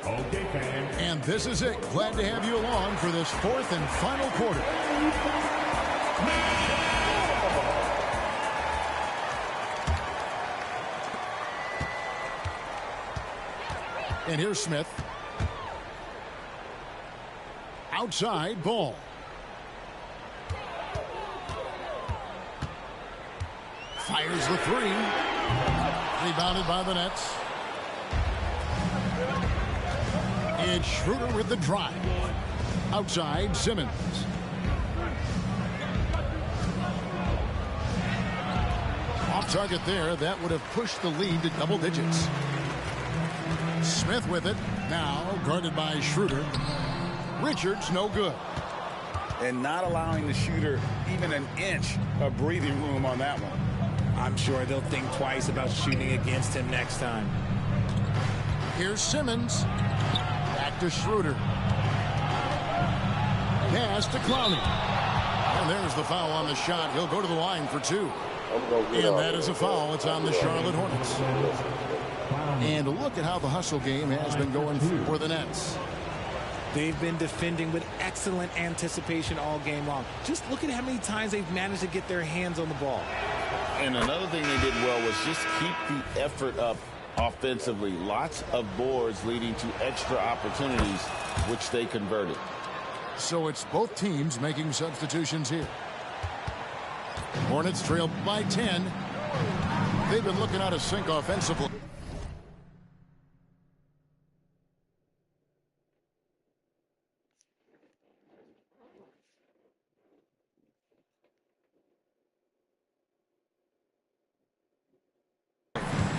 Speaker 5: Okay, fans.
Speaker 1: And this is it. Glad to have you along for this fourth and final quarter. And here's Smith. Outside ball. Fires the 3. Rebounded by the Nets. And Schroeder with the drive. Outside, Simmons. Off target there. That would have pushed the lead to double digits. Smith with it. Now guarded by Schroeder. Richards no good.
Speaker 4: And not allowing the shooter even an inch of breathing room on that one.
Speaker 9: I'm sure they'll think twice about shooting against him next time.
Speaker 1: Here's Simmons. Back to Schroeder. Pass to Clowney. And there's the foul on the shot. He'll go to the line for 2. And that is a foul. It's on the Charlotte Hornets. And look at how the hustle game has been going for the Nets.
Speaker 9: They've been defending with excellent anticipation all game long. Just look at how many times they've managed to get their hands on the ball.
Speaker 4: And another thing they did well was just keep the effort up offensively. Lots of boards leading to extra opportunities, which they converted.
Speaker 1: So it's both teams making substitutions here. Hornets trail by 10. They've been looking out of sync offensively.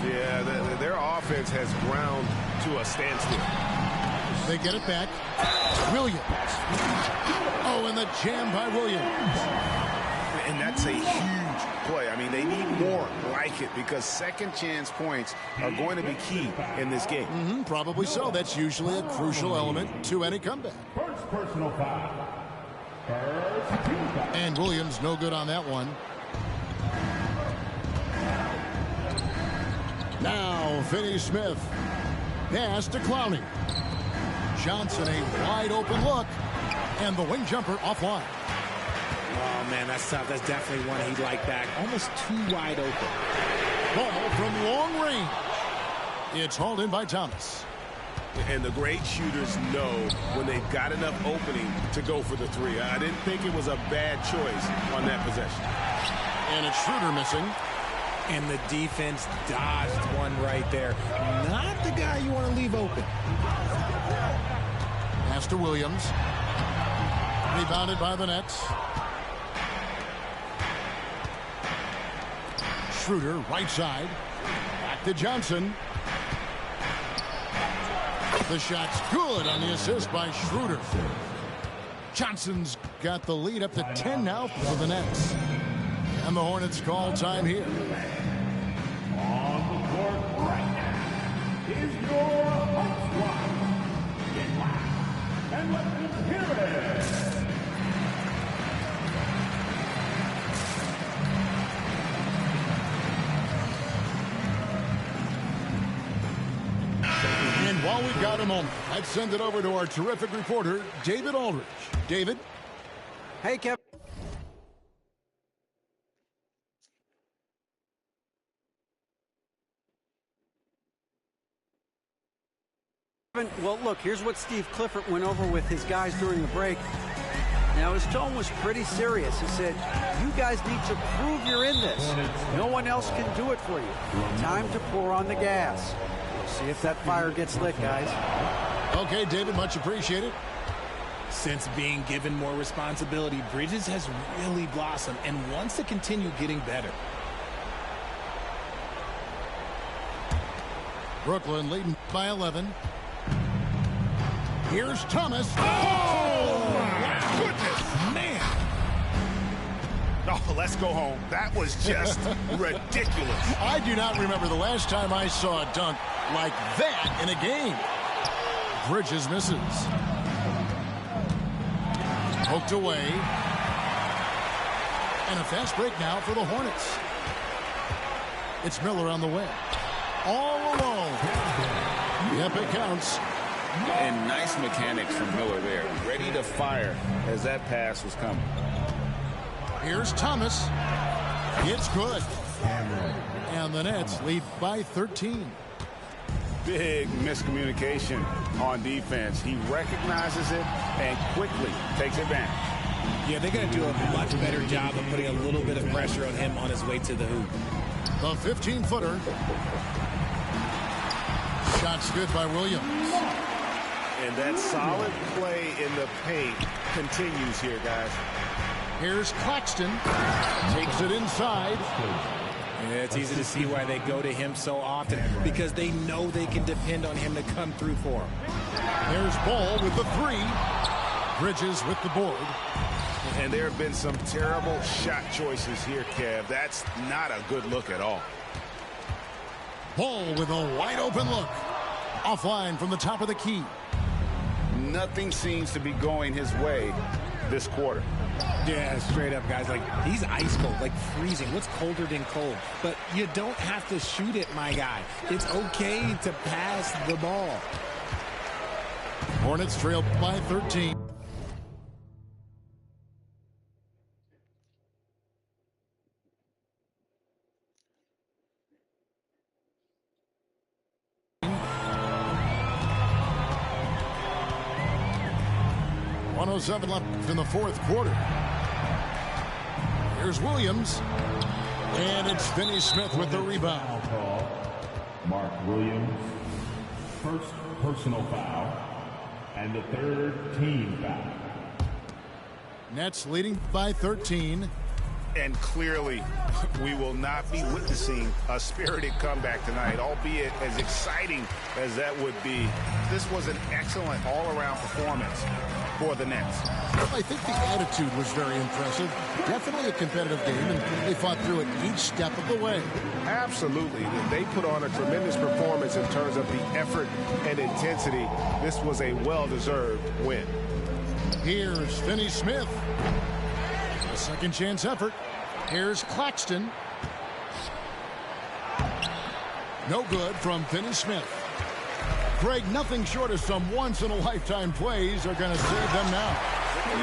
Speaker 6: Yeah, their offense has ground to a standstill.
Speaker 1: They get it back. Williams. Oh, and the jam by Williams.
Speaker 6: And that's a huge play. I mean, they need more like it because second chance points are going to be key in this game.
Speaker 1: Probably so. That's usually a crucial element to any comeback.
Speaker 5: First personal foul. First team foul.
Speaker 1: And Williams no good on that one. Now Finney-Smith. Pass to Clowney. Johnson, a wide open look. And the wing jumper offline.
Speaker 9: Oh, man, that's tough. That's definitely one he'd like back. Almost too wide open.
Speaker 1: Ball from long range. It's hauled in by Thomas.
Speaker 6: And the great shooters know when they've got enough opening to go for the three. I didn't think it was a bad choice on that possession.
Speaker 1: And it's Schroeder missing.
Speaker 9: And the defense dodged one right there. Not the guy you want to leave open.
Speaker 1: Pass to Williams. Rebounded by the Nets. Schroeder, right side. Back to Johnson. The shot's good on the assist by Schroeder. Johnson's got the lead up to 10 now for the Nets. And the Hornets call time here.
Speaker 5: On the court right now is your hot squad. Get loud and let them hear it.
Speaker 1: And while we've got a moment, let's send it over to our terrific reporter, David Aldridge. David?
Speaker 2: Hey, Kevin. Well, look, here's what Steve Clifford went over with his guys during the break. Now, his tone was pretty serious. He said, you guys need to prove you're in this. No one else can do it for you. Time to pour on the gas. We'll see if that fire gets lit, guys.
Speaker 1: Okay, David, much appreciated.
Speaker 9: Since being given more responsibility, Bridges has really blossomed and wants to continue getting better.
Speaker 1: Brooklyn leading by 11. Here's Thomas.
Speaker 6: Oh, my goodness.
Speaker 9: Man.
Speaker 6: Oh, let's go home. That was just ridiculous.
Speaker 1: I do not remember the last time I saw a dunk like that in a game. Bridges misses. Poked away. And a fast break now for the Hornets. It's Miller on the way. All alone. Yep, it counts.
Speaker 4: And nice mechanics from Miller there. Ready to fire as that pass was coming.
Speaker 1: Here's Thomas. It's good. And the Nets lead by 13.
Speaker 6: Big miscommunication on defense. He recognizes it and quickly takes advantage.
Speaker 9: Yeah, they're going to do a much better job of putting a little bit of pressure on him on his way to the hoop.
Speaker 1: The 15-footer. Shot's good by Williams.
Speaker 6: And that solid play in the paint continues here, guys.
Speaker 1: Here's Claxton. Takes it inside.
Speaker 9: Yeah, it's easy to see why they go to him so often, because they know they can depend on him to come through for them.
Speaker 1: There's Ball with the three. Bridges with the board.
Speaker 6: And there have been some terrible shot choices here, Kev. That's not a good look at all.
Speaker 1: Ball with a wide open look. Offline from the top of the key.
Speaker 4: Nothing seems to be going his way this quarter.
Speaker 9: Yeah, straight up, guys. Like, he's ice cold, like freezing. What's colder than cold? But you don't have to shoot it, my guy. It's okay to pass the ball.
Speaker 1: Hornets trail by 13. .107 left in the fourth quarter. Here's Williams. And it's Finney-Smith with the rebound.
Speaker 5: Mark Williams, first personal foul, and the third team foul.
Speaker 1: Nets leading by 13.
Speaker 6: And clearly, we will not be witnessing a spirited comeback tonight, albeit as exciting as that would be. This was an excellent all-around performance.
Speaker 4: for the Nets.
Speaker 1: I think the attitude was very impressive. Definitely a competitive game, and they fought through it each step of the way.
Speaker 6: Absolutely. They put on a tremendous performance in terms of the effort and intensity. This was a well-deserved win.
Speaker 1: Here's Finney Smith. A second chance effort. Here's Claxton. No good from Finney Smith. Craig, nothing short of some once-in-a-lifetime plays are going to save them now.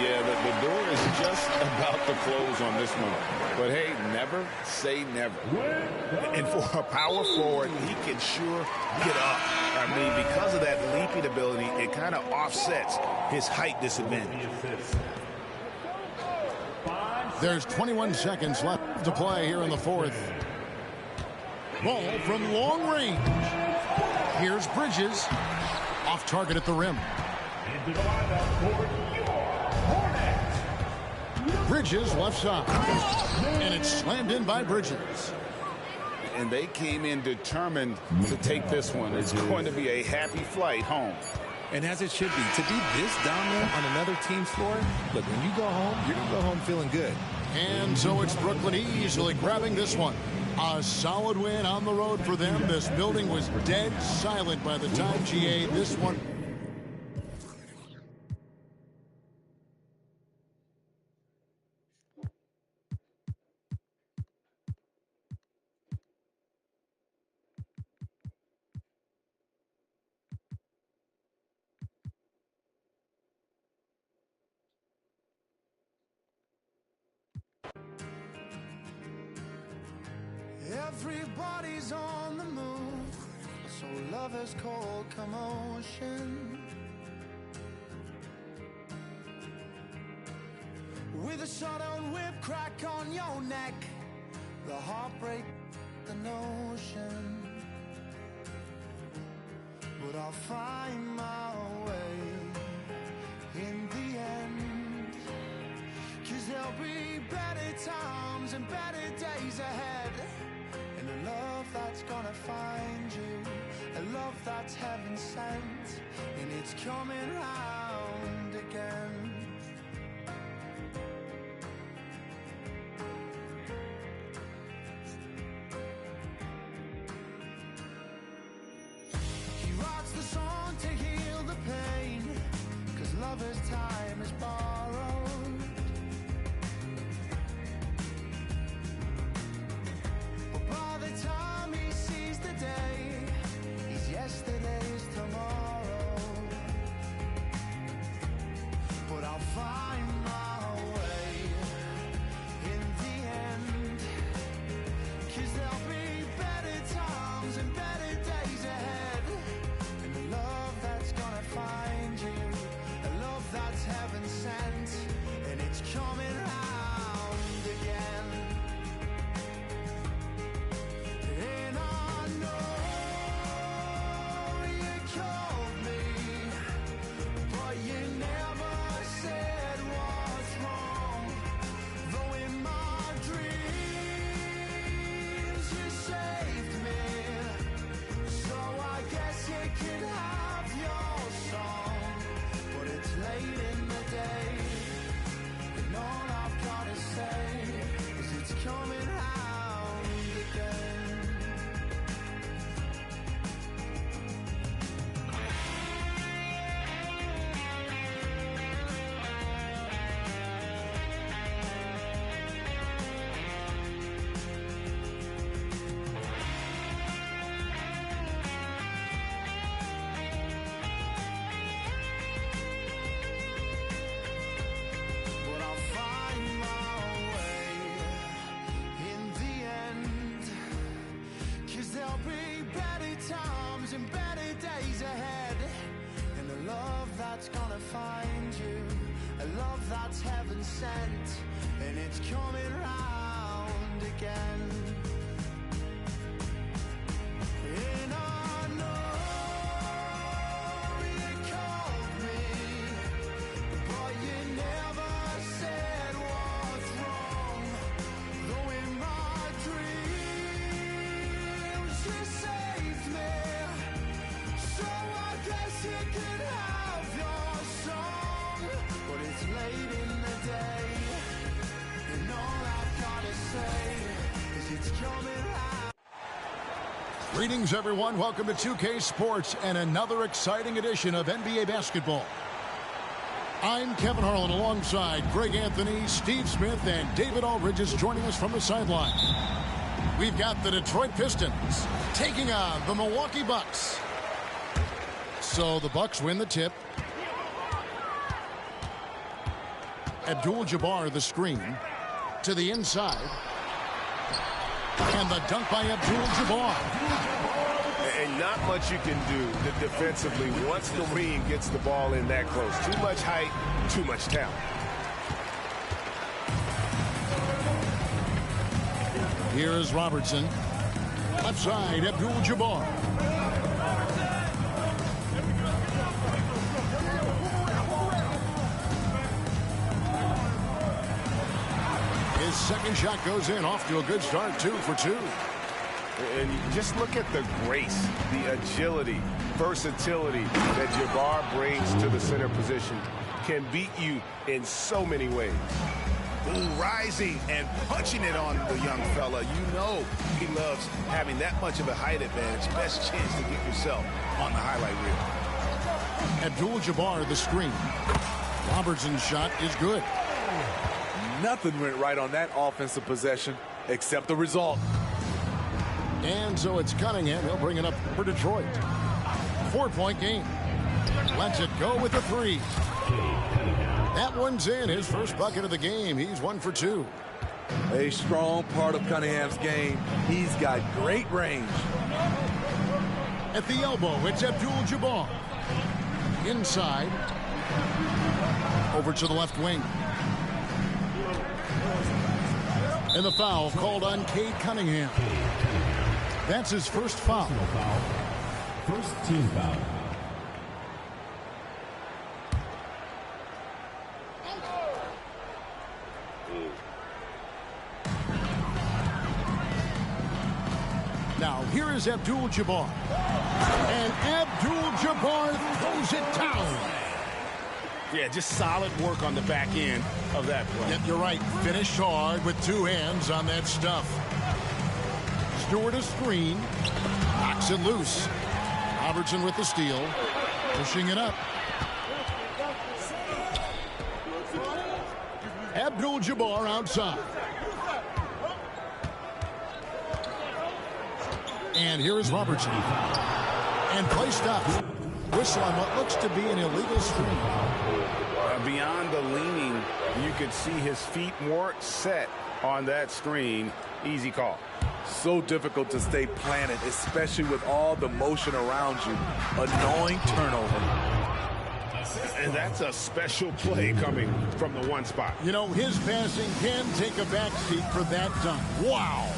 Speaker 4: Yeah, the door is just about to close on this one. But, hey, never say never.
Speaker 6: And for a power forward, he can sure get up. I mean, because of that leaping ability, it kind of offsets his height disadvantage.
Speaker 1: There's 21 seconds left to play here in the fourth. Ball from long range. Here's Bridges. Off target at the rim.
Speaker 5: Into the lineup for your Hornets.
Speaker 1: Bridges left side. And it's slammed in by Bridges.
Speaker 4: And they came in determined to take this one. It's going to be a happy flight home.
Speaker 9: And as it should be, to be this dominant on another team's floor, look, when you go home, you're going to go home feeling good.
Speaker 1: And so it's Brooklyn easily grabbing this one. A solid win on the road for them. This building was dead silent by the time GA this one.
Speaker 7: Everybody's on the move, so love is cold commotion. With a sudden whip crack on your neck, the heartbreak, the notion. But I'll find my way in the end, 'cause there'll be better times and better days ahead. And a love that's gonna find you, a love that's heaven sent, and it's coming round again. He writes the song to heal the pain, 'cause lover's time is borrowed. By the time he sees the day, he's yesterday's tomorrow. But I'll find my way in the end, 'cause there'll be better times and better days ahead. And a love that's gonna find you, a love that's heaven sent, and it's coming round again. And I know you called me, but you never said what's wrong. Though in my dreams you saved me, so I guess you could have your song. But it's late in the day, and all I've gotta say is it's coming round again. But I'll find my way in the end, 'cause there'll be better times and better days ahead. And a love that's gonna find you, a love that's heaven sent, and it's coming round again. And I know you called me, but you never said what's wrong. Though in my dreams you saved me, so I guess you could have your song.
Speaker 1: Greetings, everyone. Welcome to 2K Sports and another exciting edition of NBA basketball. I'm Kevin Harlan alongside Greg Anthony, Steve Smith, and David Aldridge is joining us from the sideline. We've got the Detroit Pistons taking on the Milwaukee Bucks. So the Bucks win the tip. Abdul-Jabbar the screen to the inside. And the dunk by Abdul-Jabbar.
Speaker 6: And not much you can do defensively once the Marine gets the ball in that close. Too much height, too much talent.
Speaker 1: Here is Robertson. Left side, Abdul-Jabbar. His second shot goes in, off to a good start, 2 for 2.
Speaker 6: And just look at the grace, the agility, versatility that Jabbar brings to the center position. Can beat you in so many ways.
Speaker 11: Ooh, rising and punching it on the young fella. You know he loves having that much of a height advantage. Best chance to get yourself on the highlight reel.
Speaker 1: Abdul-Jabbar the screen. Robertson's shot is good.
Speaker 12: Nothing went right on that offensive possession except the result.
Speaker 1: And so it's Cunningham. He'll bring it up for Detroit. 4-point game. Lets it go with a 3. That one's in. His first bucket of the game. He's 1 for 2.
Speaker 12: A strong part of Cunningham's game. He's got great range.
Speaker 1: At the elbow, it's Abdul-Jabbar. Inside. Over to the left wing. And the foul called on Cade Cunningham. That's his first foul.
Speaker 5: First team foul.
Speaker 1: Now, here is Abdul-Jabbar. And Abdul-Jabbar throws it down.
Speaker 11: Yeah, just solid work on the back end of that play.
Speaker 1: Yep, you're right. Finished hard with 2 hands on that stuff. Stewart a screen. Knocks it loose. Robertson with the steal. Pushing it up. Abdul-Jabbar outside. And here is Robertson. And placed up. Whistle on what looks to be an illegal screen.
Speaker 4: Beyond the leaning, you could see his feet more set on that screen. Easy call.
Speaker 12: So difficult to stay planted, especially with all the motion around you. Annoying turnover.
Speaker 4: And that's a special play coming from the one spot.
Speaker 1: You know, his passing can take a backseat for that dunk. Wow.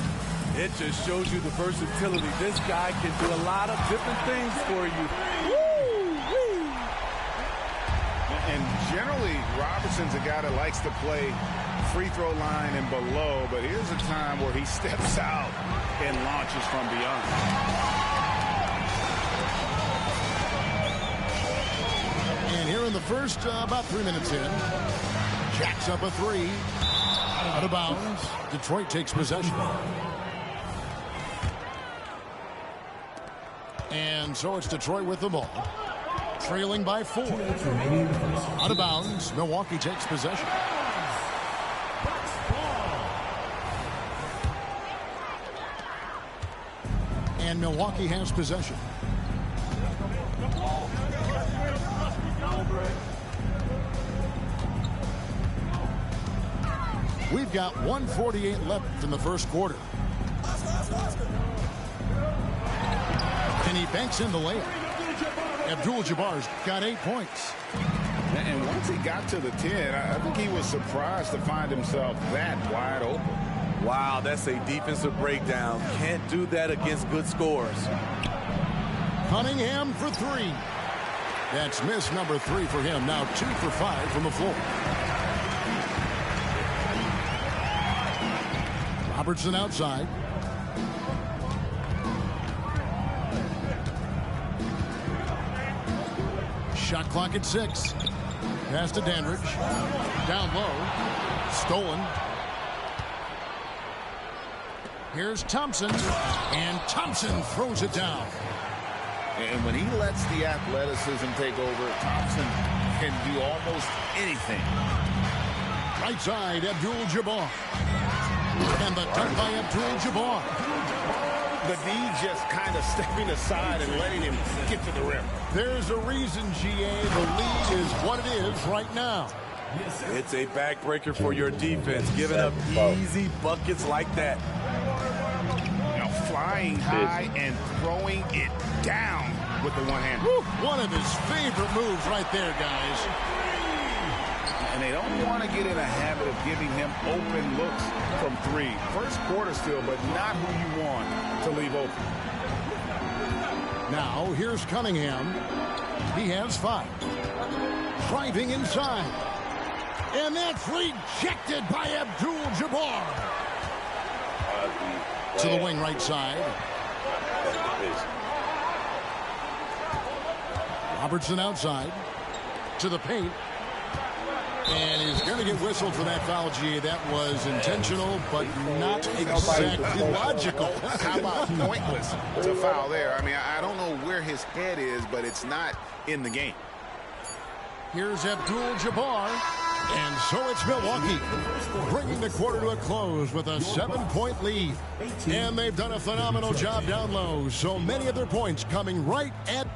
Speaker 12: It just shows you the versatility. This guy can do a lot of different things for you.
Speaker 4: And generally, Robertson's a guy that likes to play free throw line and below, but here's a time where he steps out and launches from beyond.
Speaker 1: And here in the first, about 3 minutes in, jacks up a 3. Out of bounds. Detroit takes possession. And so it's Detroit with the ball. Trailing by 4. Out of bounds. Milwaukee takes possession. And Milwaukee has possession. We've got 1:48 left in the first quarter. And he banks in the layup. Abdul-Jabbar's got 8 points.
Speaker 4: And once he got to the 10, I think he was surprised to find himself that wide open.
Speaker 12: Wow, that's a defensive breakdown. Can't do that against good scores.
Speaker 1: Cunningham for 3. That's miss number 3 for him. Now 2 for 5 from the floor. Robertson outside. Shot clock at 6. Pass to Dandridge. Down low. Stolen. Here's Thompson, and Thompson throws it down.
Speaker 4: And when he lets the athleticism take over, Thompson can do almost anything.
Speaker 1: Right side, Abdul-Jabbar. And the dunk by Abdul-Jabbar.
Speaker 4: The D just kind of stepping aside and letting him get to the rim.
Speaker 1: There's a reason, GA. The lead is what it is right now.
Speaker 12: It's a backbreaker for your defense, giving up easy buckets like that.
Speaker 11: Now flying high and throwing it down with the one hand.
Speaker 1: One of his favorite moves right there, guys.
Speaker 4: And they don't want to get in a habit of giving him open looks from three. First quarter still, but not who you want to leave open.
Speaker 1: Now, here's Cunningham. He has 5. Driving inside. And that's rejected by Abdul-Jabbar. To the wing right side. Robertson outside. To the paint. And he's going to get whistled for that foul, G. That was intentional, but not exactly logical.
Speaker 4: How about pointless to foul there? I mean, I don't know where his head is, but it's not in the game.
Speaker 1: Here's Abdul-Jabbar. And so it's Milwaukee, bringing the quarter to a close with a 7-point lead. And they've done a phenomenal job down low. So many of their points coming right at...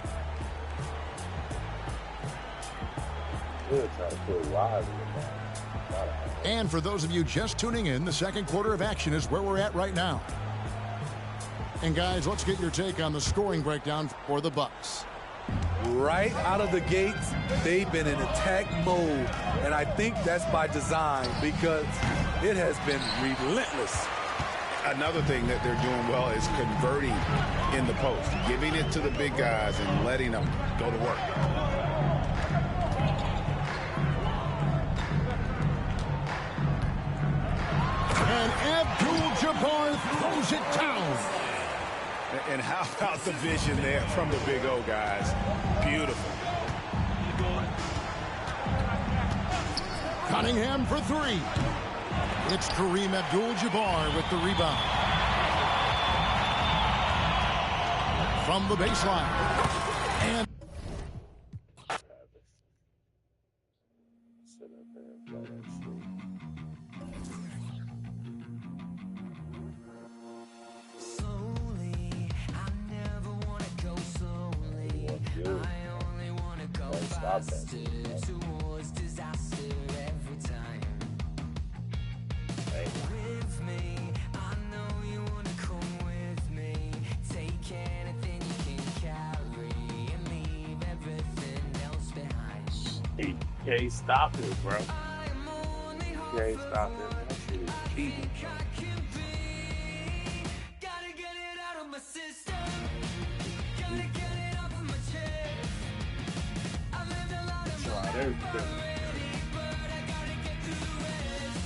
Speaker 1: And for those of you just tuning in, the second quarter of action is where we're at right now. And guys, let's get your take on the scoring breakdown for the Bucks.
Speaker 12: Right out of the gates, they've been in attack mode. And I think that's by design because it has been relentless.
Speaker 4: Another thing that they're doing well is converting in the post, giving it to the big guys and letting them go to work.
Speaker 1: And Abdul-Jabbar throws it down.
Speaker 4: And how about the vision there from the Big O guys? Beautiful.
Speaker 1: Cunningham for 3. It's Kareem Abdul-Jabbar with the rebound. From the baseline. And
Speaker 7: towards disaster every time. With me, I know you wanna come with me. Take anything you can carry and leave everything else behind.
Speaker 10: He can't stop it, bro. He can't stop it. That shit is cheating.
Speaker 7: Gotta get it out of my system. Gotta get it off of my chest. I've lived a lot of my life already, but I gotta get through the rest.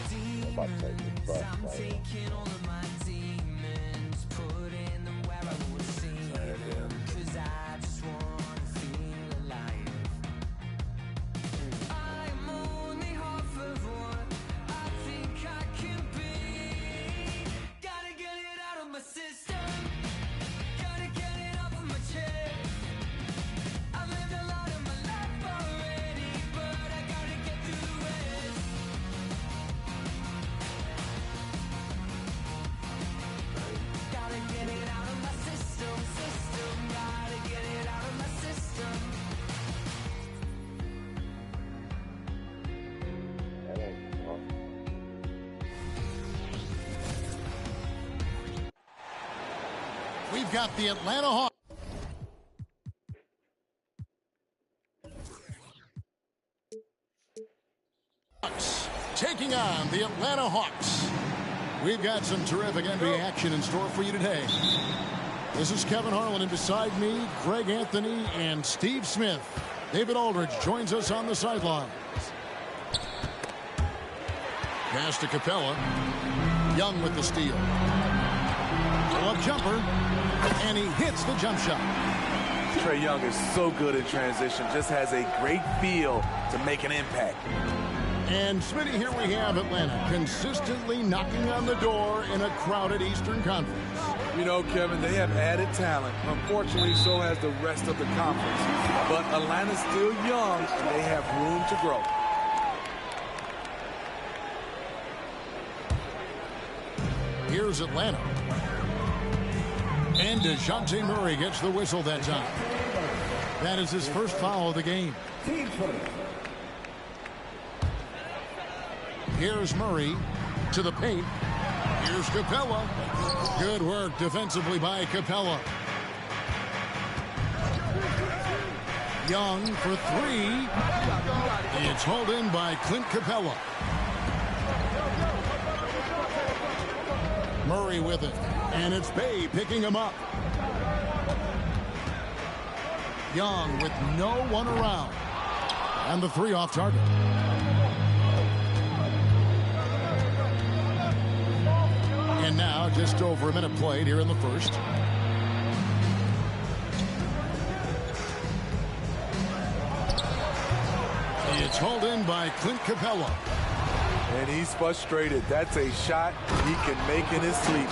Speaker 7: Demons, I'm taking all of my demons, putting them where I would see them, 'cause I just wanna feel alive. I'm only half of what I think I can be. Gotta get it out of my system. Gotta get it off of my chest. I've lived a lot of my life already, but I gotta get through the rest. Gotta get it out of my system. Gotta get it out of my system.
Speaker 1: we've got the Atlanta Hawks. Taking on the Atlanta Hawks. We've got some terrific NBA action in store for you today. This is Kevin Harlan, and beside me, Greg Anthony and Steve Smith. David Aldridge joins us on the sidelines. Pass to Capella. Young with the steal. Pull-up jumper, and he hits the jump shot.
Speaker 12: Trae Young is so good in transition, just has a great feel to make an impact.
Speaker 1: And Smitty, here we have Atlanta consistently knocking on the door in a crowded Eastern Conference.
Speaker 12: You know, Kevin, they have added talent. Unfortunately, so has the rest of the conference. But Atlanta's still young, and they have room to grow.
Speaker 1: Here's Atlanta. And DeJounte Murray gets the whistle that time. That is his first foul of the game. Here's Murray to the paint. Here's Capella. Good work defensively by Capella. Young for three. It's hauled in by Clint Capella. Murray with it. And it's Bay picking him up. Young with no one around. And the three off target. And now just over a minute played here in the first. It's hauled in by Clint Capella.
Speaker 12: And he's frustrated. That's a shot he can make in his sleep.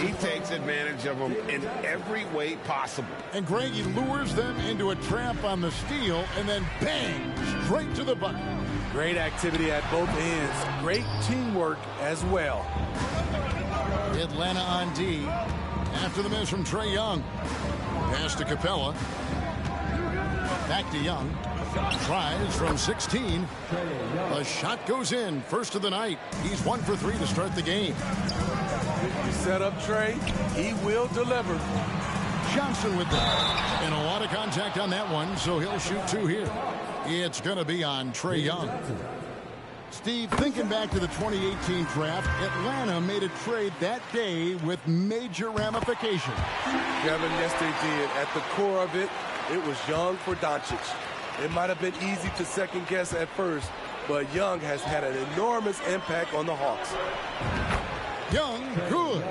Speaker 4: He takes advantage of them in every way possible.
Speaker 1: And Greg, he lures them into a trap on the steal and then bang, straight to the bucket.
Speaker 12: Great activity at both ends. Great teamwork as well.
Speaker 1: Atlanta on D after the miss from Trae Young. Pass to Capella. Back to Young. Tries from 16. The shot goes in. First of the night. He's 1 for 3 to start the game.
Speaker 12: If you set up Trae, he will deliver.
Speaker 1: Johnson with that. And a lot of contact on that one, so he'll shoot 2 here. It's going to be on Trae Young. Steve, thinking back to the 2018 draft, Atlanta made a trade that day with major ramifications.
Speaker 12: Kevin, yes, they did. At the core of it, it was Young for Doncic. It might have been easy to second guess at first, but Young has had an enormous impact on the Hawks.
Speaker 1: Young, good.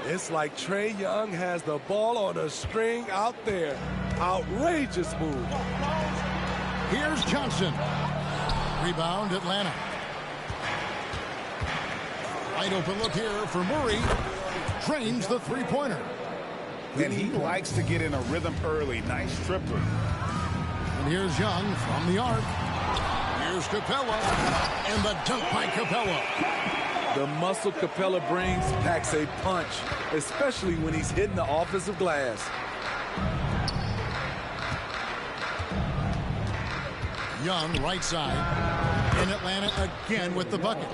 Speaker 12: It's like Trae Young has the ball on a string out there. Outrageous move.
Speaker 1: Here's Johnson. Rebound, Atlanta. Wide open look here for Murray. Trains the three-pointer.
Speaker 4: And he likes to get in a rhythm early. Nice tripper.
Speaker 1: And here's Young from the arc. Here's Capella. And the dunk by Capella.
Speaker 12: The muscle Capella brings packs a punch, especially when he's hitting the offensive glass.
Speaker 1: Young, right side. And Atlanta again with the bucket.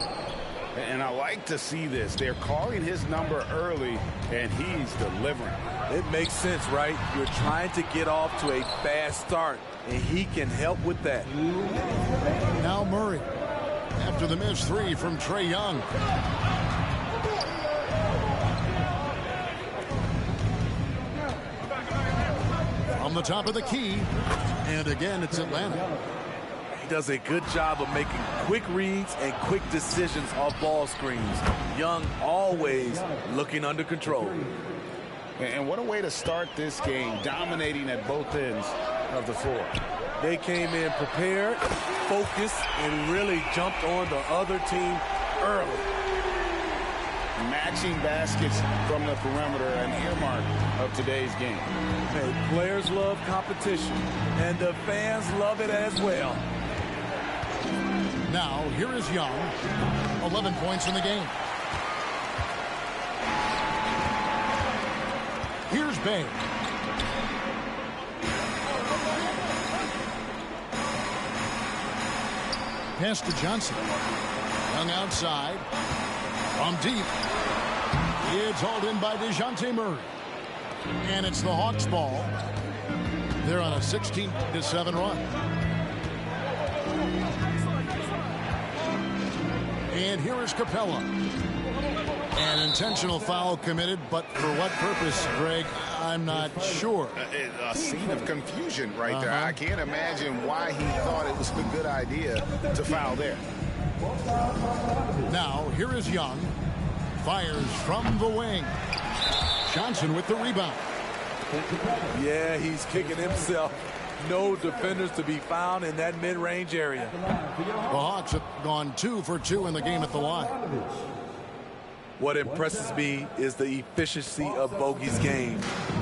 Speaker 4: And I like to see this. They're calling his number early, and he's delivering.
Speaker 12: It makes sense, right? You're trying to get off to a fast start, and he can help with that.
Speaker 1: Now Murray. After the missed 3 from Trae Young. From the top of the key. And again, it's Atlanta.
Speaker 12: He does a good job of making quick reads and quick decisions off ball screens. Young always looking under control.
Speaker 4: And what a way to start this game, dominating at both ends of the floor.
Speaker 12: They came in prepared, focused, and really jumped on the other team early.
Speaker 4: Matching baskets from the perimeter, an earmark of today's game.
Speaker 12: Hey, players love competition, and the fans love it as well.
Speaker 1: Now, here is Young. 11 points in the game. Here's Bay. Pass to Johnson. Young outside. From deep. It's hauled in by DeJounte Murray. And it's the Hawks ball. They're on a 16-7 run. And here is Capella. An intentional foul committed, but for what purpose, Greg, I'm not sure.
Speaker 4: A scene of confusion right there. I can't imagine why he thought it was a good idea to foul there.
Speaker 1: Now, here is Young. Fires from the wing. Johnson with the rebound.
Speaker 12: Yeah, he's kicking himself. No defenders to be found in that mid-range area.
Speaker 1: The Hawks have gone 2 for 2 in the game at the line.
Speaker 12: What impresses me is the efficiency of Bogey's game.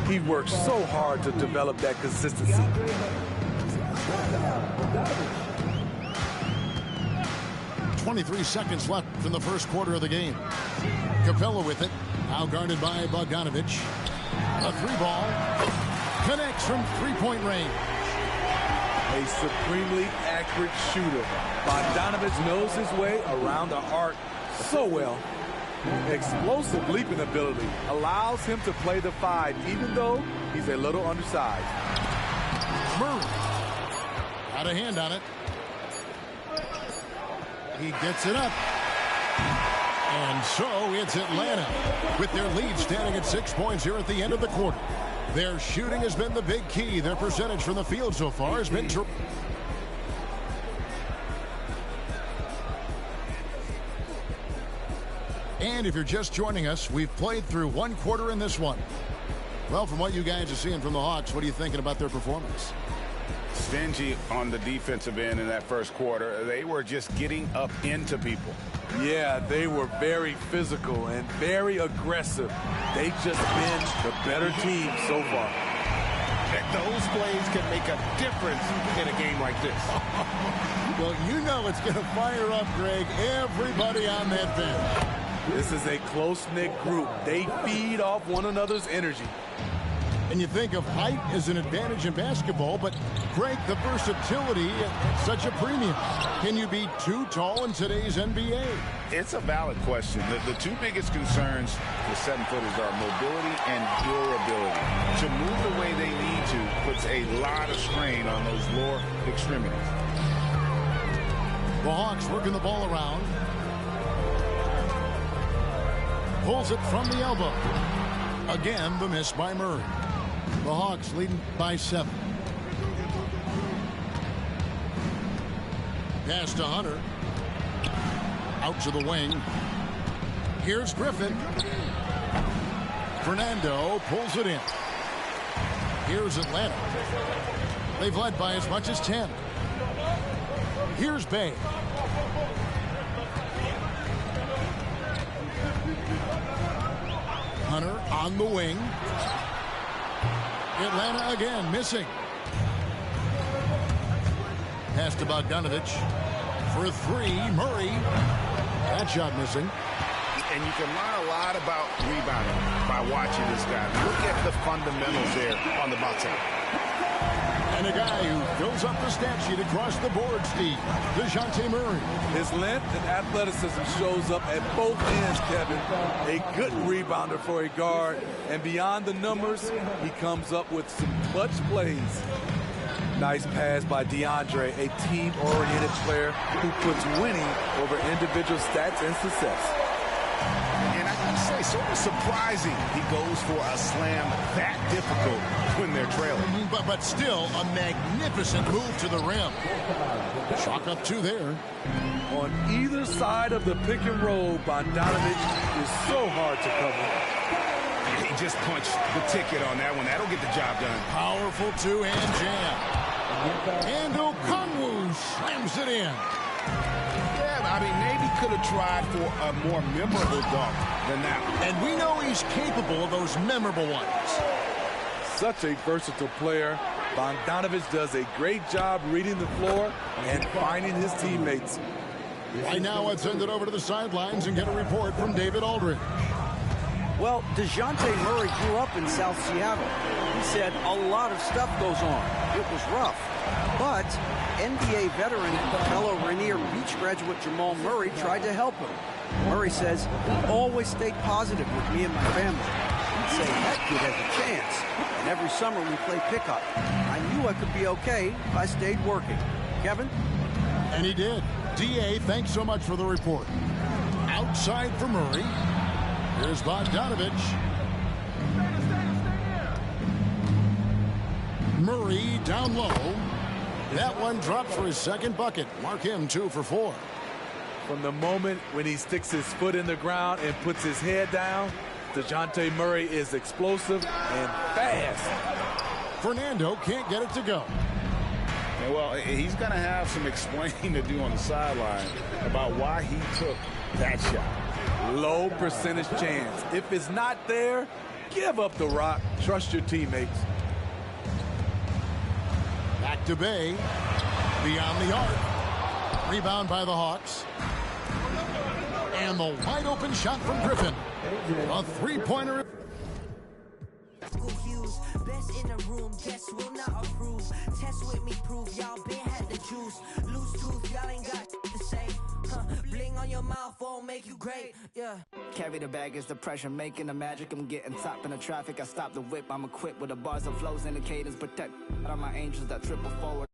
Speaker 12: He works so hard to develop that consistency.
Speaker 1: 23 seconds left in the first quarter of the game. Capella with it. Now guarded by Bogdanovich. A 3-ball. Connects from three-point range.
Speaker 12: A supremely accurate shooter. Bogdanovich knows his way around the arc so well. Explosive leaping ability allows him to play the 5, even though he's a little undersized.
Speaker 1: Murray. Got a hand on it. He gets it up. And so it's Atlanta with their lead standing at 6 points here at the end of the quarter. Their shooting has been the big key. Their percentage from the field so far has been terrific. And if you're just joining us, we've played through one quarter in this one. Well, from what you guys are seeing from the Hawks, what are you thinking about their performance?
Speaker 4: Stingy on the defensive end in that first quarter. They were just getting up into people.
Speaker 12: Yeah, they were very physical and very aggressive. They've just been the better team so far.
Speaker 11: Those plays can make a difference in a game like this.
Speaker 1: Well, you know it's going to fire up, Greg, everybody on that bench.
Speaker 12: This is a close-knit group. They feed off one another's energy.
Speaker 1: And you think of height as an advantage in basketball, but, Greg, the versatility is such a premium. Can you be too tall in today's NBA?
Speaker 4: It's a valid question. The two biggest concerns for 7-footers are mobility and durability. To move the way they need to puts a lot of strain on those lower extremities.
Speaker 1: The Hawks working the ball around. Pulls it from the elbow. Again, the miss by Murray. The Hawks leading by 7. Pass to Hunter. Out to the wing. Here's Griffin. Fernando pulls it in. Here's Atlanta. They've led by as much as 10. Here's Bay. Hunter on the wing. Atlanta again missing. Pass to Bogdanovich for 3. Murray. That shot missing.
Speaker 11: And you can learn a lot about rebounding by watching this guy. Look at the fundamentals there on the box end.
Speaker 1: And a guy who fills up the stat sheet across the board, Steve. DeJounte Murray.
Speaker 12: His length and athleticism shows up at both ends, Kevin. A good rebounder for a guard. And beyond the numbers, he comes up with some clutch plays. Nice pass by DeAndre, a team-oriented player who puts winning over individual stats and success.
Speaker 11: And I gotta say, sort of surprising he goes for a slam that difficult when they're trailing.
Speaker 1: But still, a magnificent move to the rim. Chalk up 2 there.
Speaker 12: On either side of the pick and roll, Bogdanovich is so hard to cover.
Speaker 11: He just punched the ticket on that one. That'll get the job done.
Speaker 1: Powerful 2-hand jam. And Okongwu slams it in.
Speaker 11: Yeah, I mean, maybe could have tried for a more memorable dunk than that one.
Speaker 1: And we know he's capable of those memorable ones.
Speaker 12: Such a versatile player. Bogdanovich does a great job reading the floor and finding his teammates.
Speaker 1: Right now, let's send it over to the sidelines and get a report from David Aldridge.
Speaker 2: Well, DeJounte Murray grew up in South Seattle. He said a lot of stuff goes on. It was rough. But NBA veteran and fellow Rainier Beach graduate Jamal Murray tried to help him. Murray says, he always stayed positive with me and my family. He'd say, that kid has a chance. And every summer we play pickup. I knew I could be okay if I stayed working. Kevin?
Speaker 1: And he did. D.A., thanks so much for the report. Outside for Murray. Here's Bogdanovich. Murray down low. That one drops for his second bucket. Mark him 2 for 4.
Speaker 12: From the moment when he sticks his foot in the ground and puts his head down, DeJounte Murray is explosive and fast.
Speaker 1: Fernando can't get it to go.
Speaker 4: And well, he's going to have some explaining to do on the sideline about why he took that shot.
Speaker 12: Low percentage chance. If it's not there, give up the rock. Trust your teammates.
Speaker 1: Back to Bay. Beyond the arc. Rebound by the Hawks. And the wide open shot from Griffin. A three-pointer.
Speaker 7: Best in the room, guess will not approve. Test with me, prove y'all been had the juice. Loose tooth, y'all ain't got to say. Bling on your mouth won't make you great. Yeah.
Speaker 13: Carry the bag is the pressure, making the magic. I'm getting top in the traffic. I stop the whip. I'm equipped with the bars and flows, indicators, protect all my angels that triple forward.